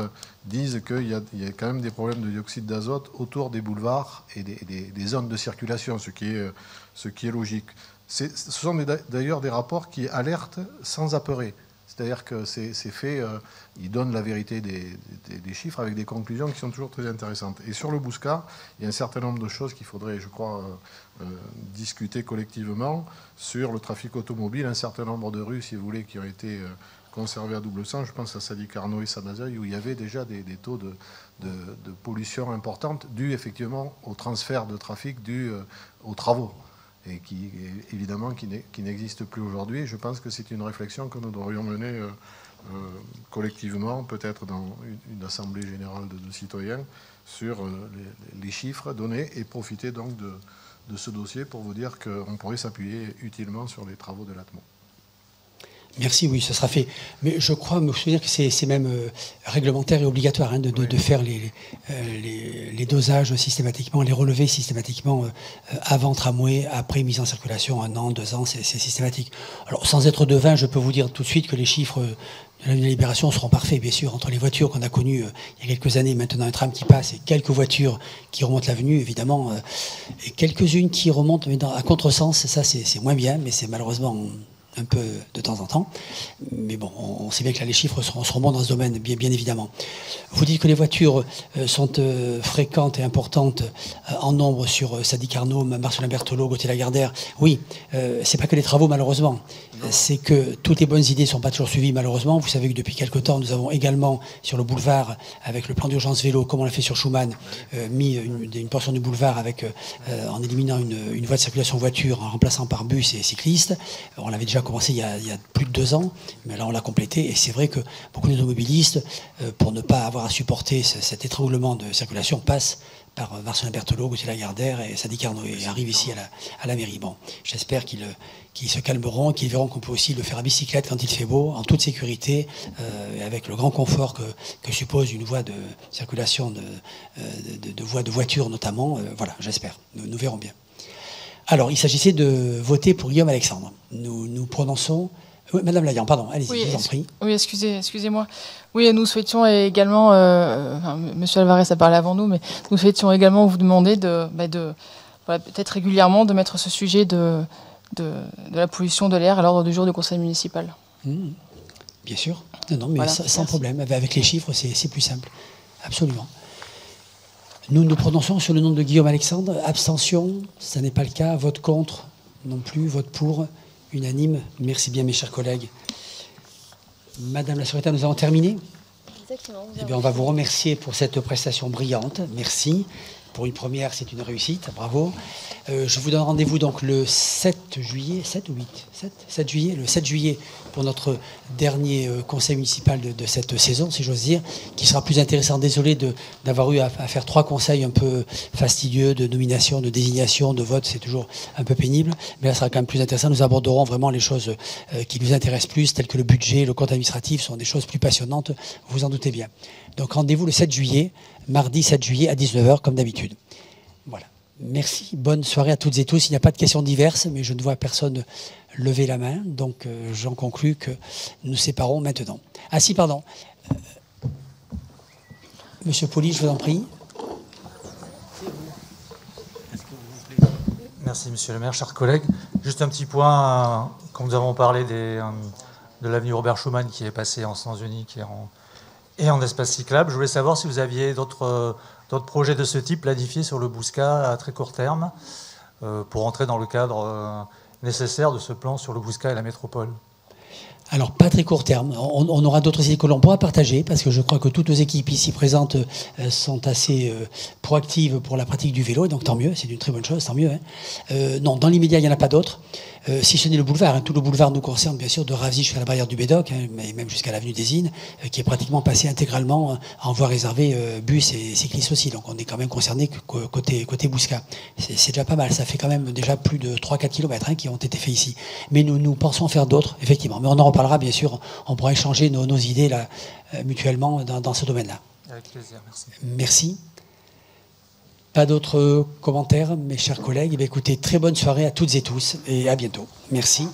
disent qu'il y a quand même des problèmes de dioxyde d'azote autour des boulevards et des zones de circulation, ce qui est logique. Ce sont d'ailleurs des rapports qui alertent sans apeurer. C'est-à-dire que c'est fait, ils donnent la vérité des chiffres avec des conclusions qui sont toujours très intéressantes. Et sur le Bouscat, il y a un certain nombre de choses qu'il faudrait, je crois, discuter collectivement sur le trafic automobile. Un certain nombre de rues, si vous voulez, qui ont été conservées à double sens. Je pense à Sadi Carnot et Saint-Nazaire, où il y avait déjà des taux de pollution importantes dus effectivement au transfert de trafic, dus aux travaux, et qui évidemment qui n'existe plus aujourd'hui. Je pense que c'est une réflexion que nous devrions mener collectivement, peut-être dans une assemblée générale de citoyens, sur les chiffres donnés, et profiter donc de ce dossier pour vous dire qu'on pourrait s'appuyer utilement sur les travaux de l'ATMO.
Merci, oui, ce sera fait. Mais je crois me souvenir que c'est même réglementaire et obligatoire de faire les dosages systématiquement, les relevés systématiquement avant tramway, après mise en circulation, 1 an, 2 ans, c'est systématique. Alors, sans être devin, je peux vous dire tout de suite que les chiffres de la Libération seront parfaits, bien sûr, entre les voitures qu'on a connues il y a quelques années, maintenant un tram qui passe, et quelques voitures qui remontent l'avenue, évidemment, et quelques-unes qui remontent mais à contresens. Ça, c'est moins bien, mais c'est malheureusement un peu de temps en temps. Mais bon, on sait bien que là, les chiffres seront bons dans ce domaine, bien évidemment. Vous dites que les voitures sont fréquentes et importantes en nombre sur Sadi Carnot, Marcelin Berthelot, Gauthier Lagardère. Oui, c'est pas que les travaux, malheureusement. C'est que toutes les bonnes idées ne sont pas toujours suivies, malheureusement. Vous savez que depuis quelque temps, nous avons également, sur le boulevard, avec le plan d'urgence vélo, comme on l'a fait sur Schumann, mis une portion du boulevard en éliminant une voie de circulation voiture, en remplaçant par bus et cyclistes. On l'avait déjà commencé il y a plus de 2 ans, mais là on l'a complété, et c'est vrai que beaucoup d'automobilistes, pour ne pas avoir à supporter cet étranglement de circulation, passent par Marcelin Berthelot, Gauthier Lagardère et Sadi Carnot, et arrivent ici à la mairie. Bon, j'espère qu'ils se calmeront, qu'ils verront qu'on peut aussi le faire à bicyclette quand il fait beau, en toute sécurité, et avec le grand confort que suppose une voie de circulation de voitures notamment. Voilà, j'espère. Nous verrons bien. Alors, il s'agissait de voter pour Guillaume Alexandre. Nous prononçons... Oui, Madame Laillan, pardon, allez-y,
oui,
je vous en prie.
Oui, excusez-moi. Oui, nous souhaitions également, Monsieur Alvarez a parlé avant nous, mais nous souhaitions également vous demander voilà, peut-être régulièrement de mettre ce sujet de la pollution de l'air à l'ordre du jour du conseil municipal.
Bien sûr. Non, mais
voilà,
sans problème. Avec les chiffres, c'est plus simple. Absolument. Nous nous prononçons sur le nom de Guillaume Alexandre. Abstention, ça n'est pas le cas. Vote contre, non plus. Vote pour, unanime. Merci bien, mes chers collègues. Madame la secrétaire, nous avons terminé.
Exactement.
Eh bien, on va vous remercier pour cette prestation brillante. Merci. Pour une première, c'est une réussite. Bravo. Je vous donne rendez-vous donc le 7 juillet, 7 ou 8 7 juillet, le 7 juillet pour notre dernier conseil municipal de cette saison, si j'ose dire, qui sera plus intéressant. Désolé d'avoir eu à faire 3 conseils un peu fastidieux de nomination, de désignation, de vote. C'est toujours un peu pénible, mais là, ça sera quand même plus intéressant. Nous aborderons vraiment les choses qui nous intéressent plus, telles que le budget, le compte administratif, sont des choses plus passionnantes, vous en doutez bien. Donc rendez-vous le 7 juillet, mardi 7 juillet à 19h, comme d'habitude. Voilà. Merci. Bonne soirée à toutes et tous. Il n'y a pas de questions diverses, mais je ne vois personne lever la main. Donc, j'en conclus que nous séparons maintenant. Ah si, pardon. Monsieur Poli, je vous en prie.
Merci, monsieur le maire, chers collègues. Juste un petit point, quand nous avons parlé de l'avenue Robert Schumann qui est passée en sens unique et en espace cyclable, je voulais savoir si vous aviez d'autres projets de ce type planifiés sur le Bouscat à très court terme pour entrer dans le cadre nécessaire de ce plan sur le Bouscat et la métropole.
Alors, pas très court terme. On aura d'autres idées que l'on pourra partager, parce que je crois que toutes nos équipes ici présentes sont assez proactives pour la pratique du vélo, donc tant mieux, c'est une très bonne chose, tant mieux. Hein. Non, dans l'immédiat, il n'y en a pas d'autres. Si ce n'est le boulevard, hein, tout le boulevard nous concerne, bien sûr, de Ravzy jusqu'à la barrière du Bédoc, hein, mais même jusqu'à l'avenue des Innes, qui est pratiquement passé intégralement en voie réservée bus et cyclistes aussi. Donc on est quand même concerné côté Bouscat. C'est déjà pas mal, ça fait quand même déjà plus de 3-4 km hein, qui ont été faits ici. Mais nous pensons en faire d'autres, effectivement. Mais on en reparlera, bien sûr, on pourra échanger nos idées là, mutuellement dans ce domaine-là.
Avec plaisir, merci.
Merci. Pas d'autres commentaires, mes chers collègues. Eh bien, écoutez, très bonne soirée à toutes et tous et à bientôt. Merci.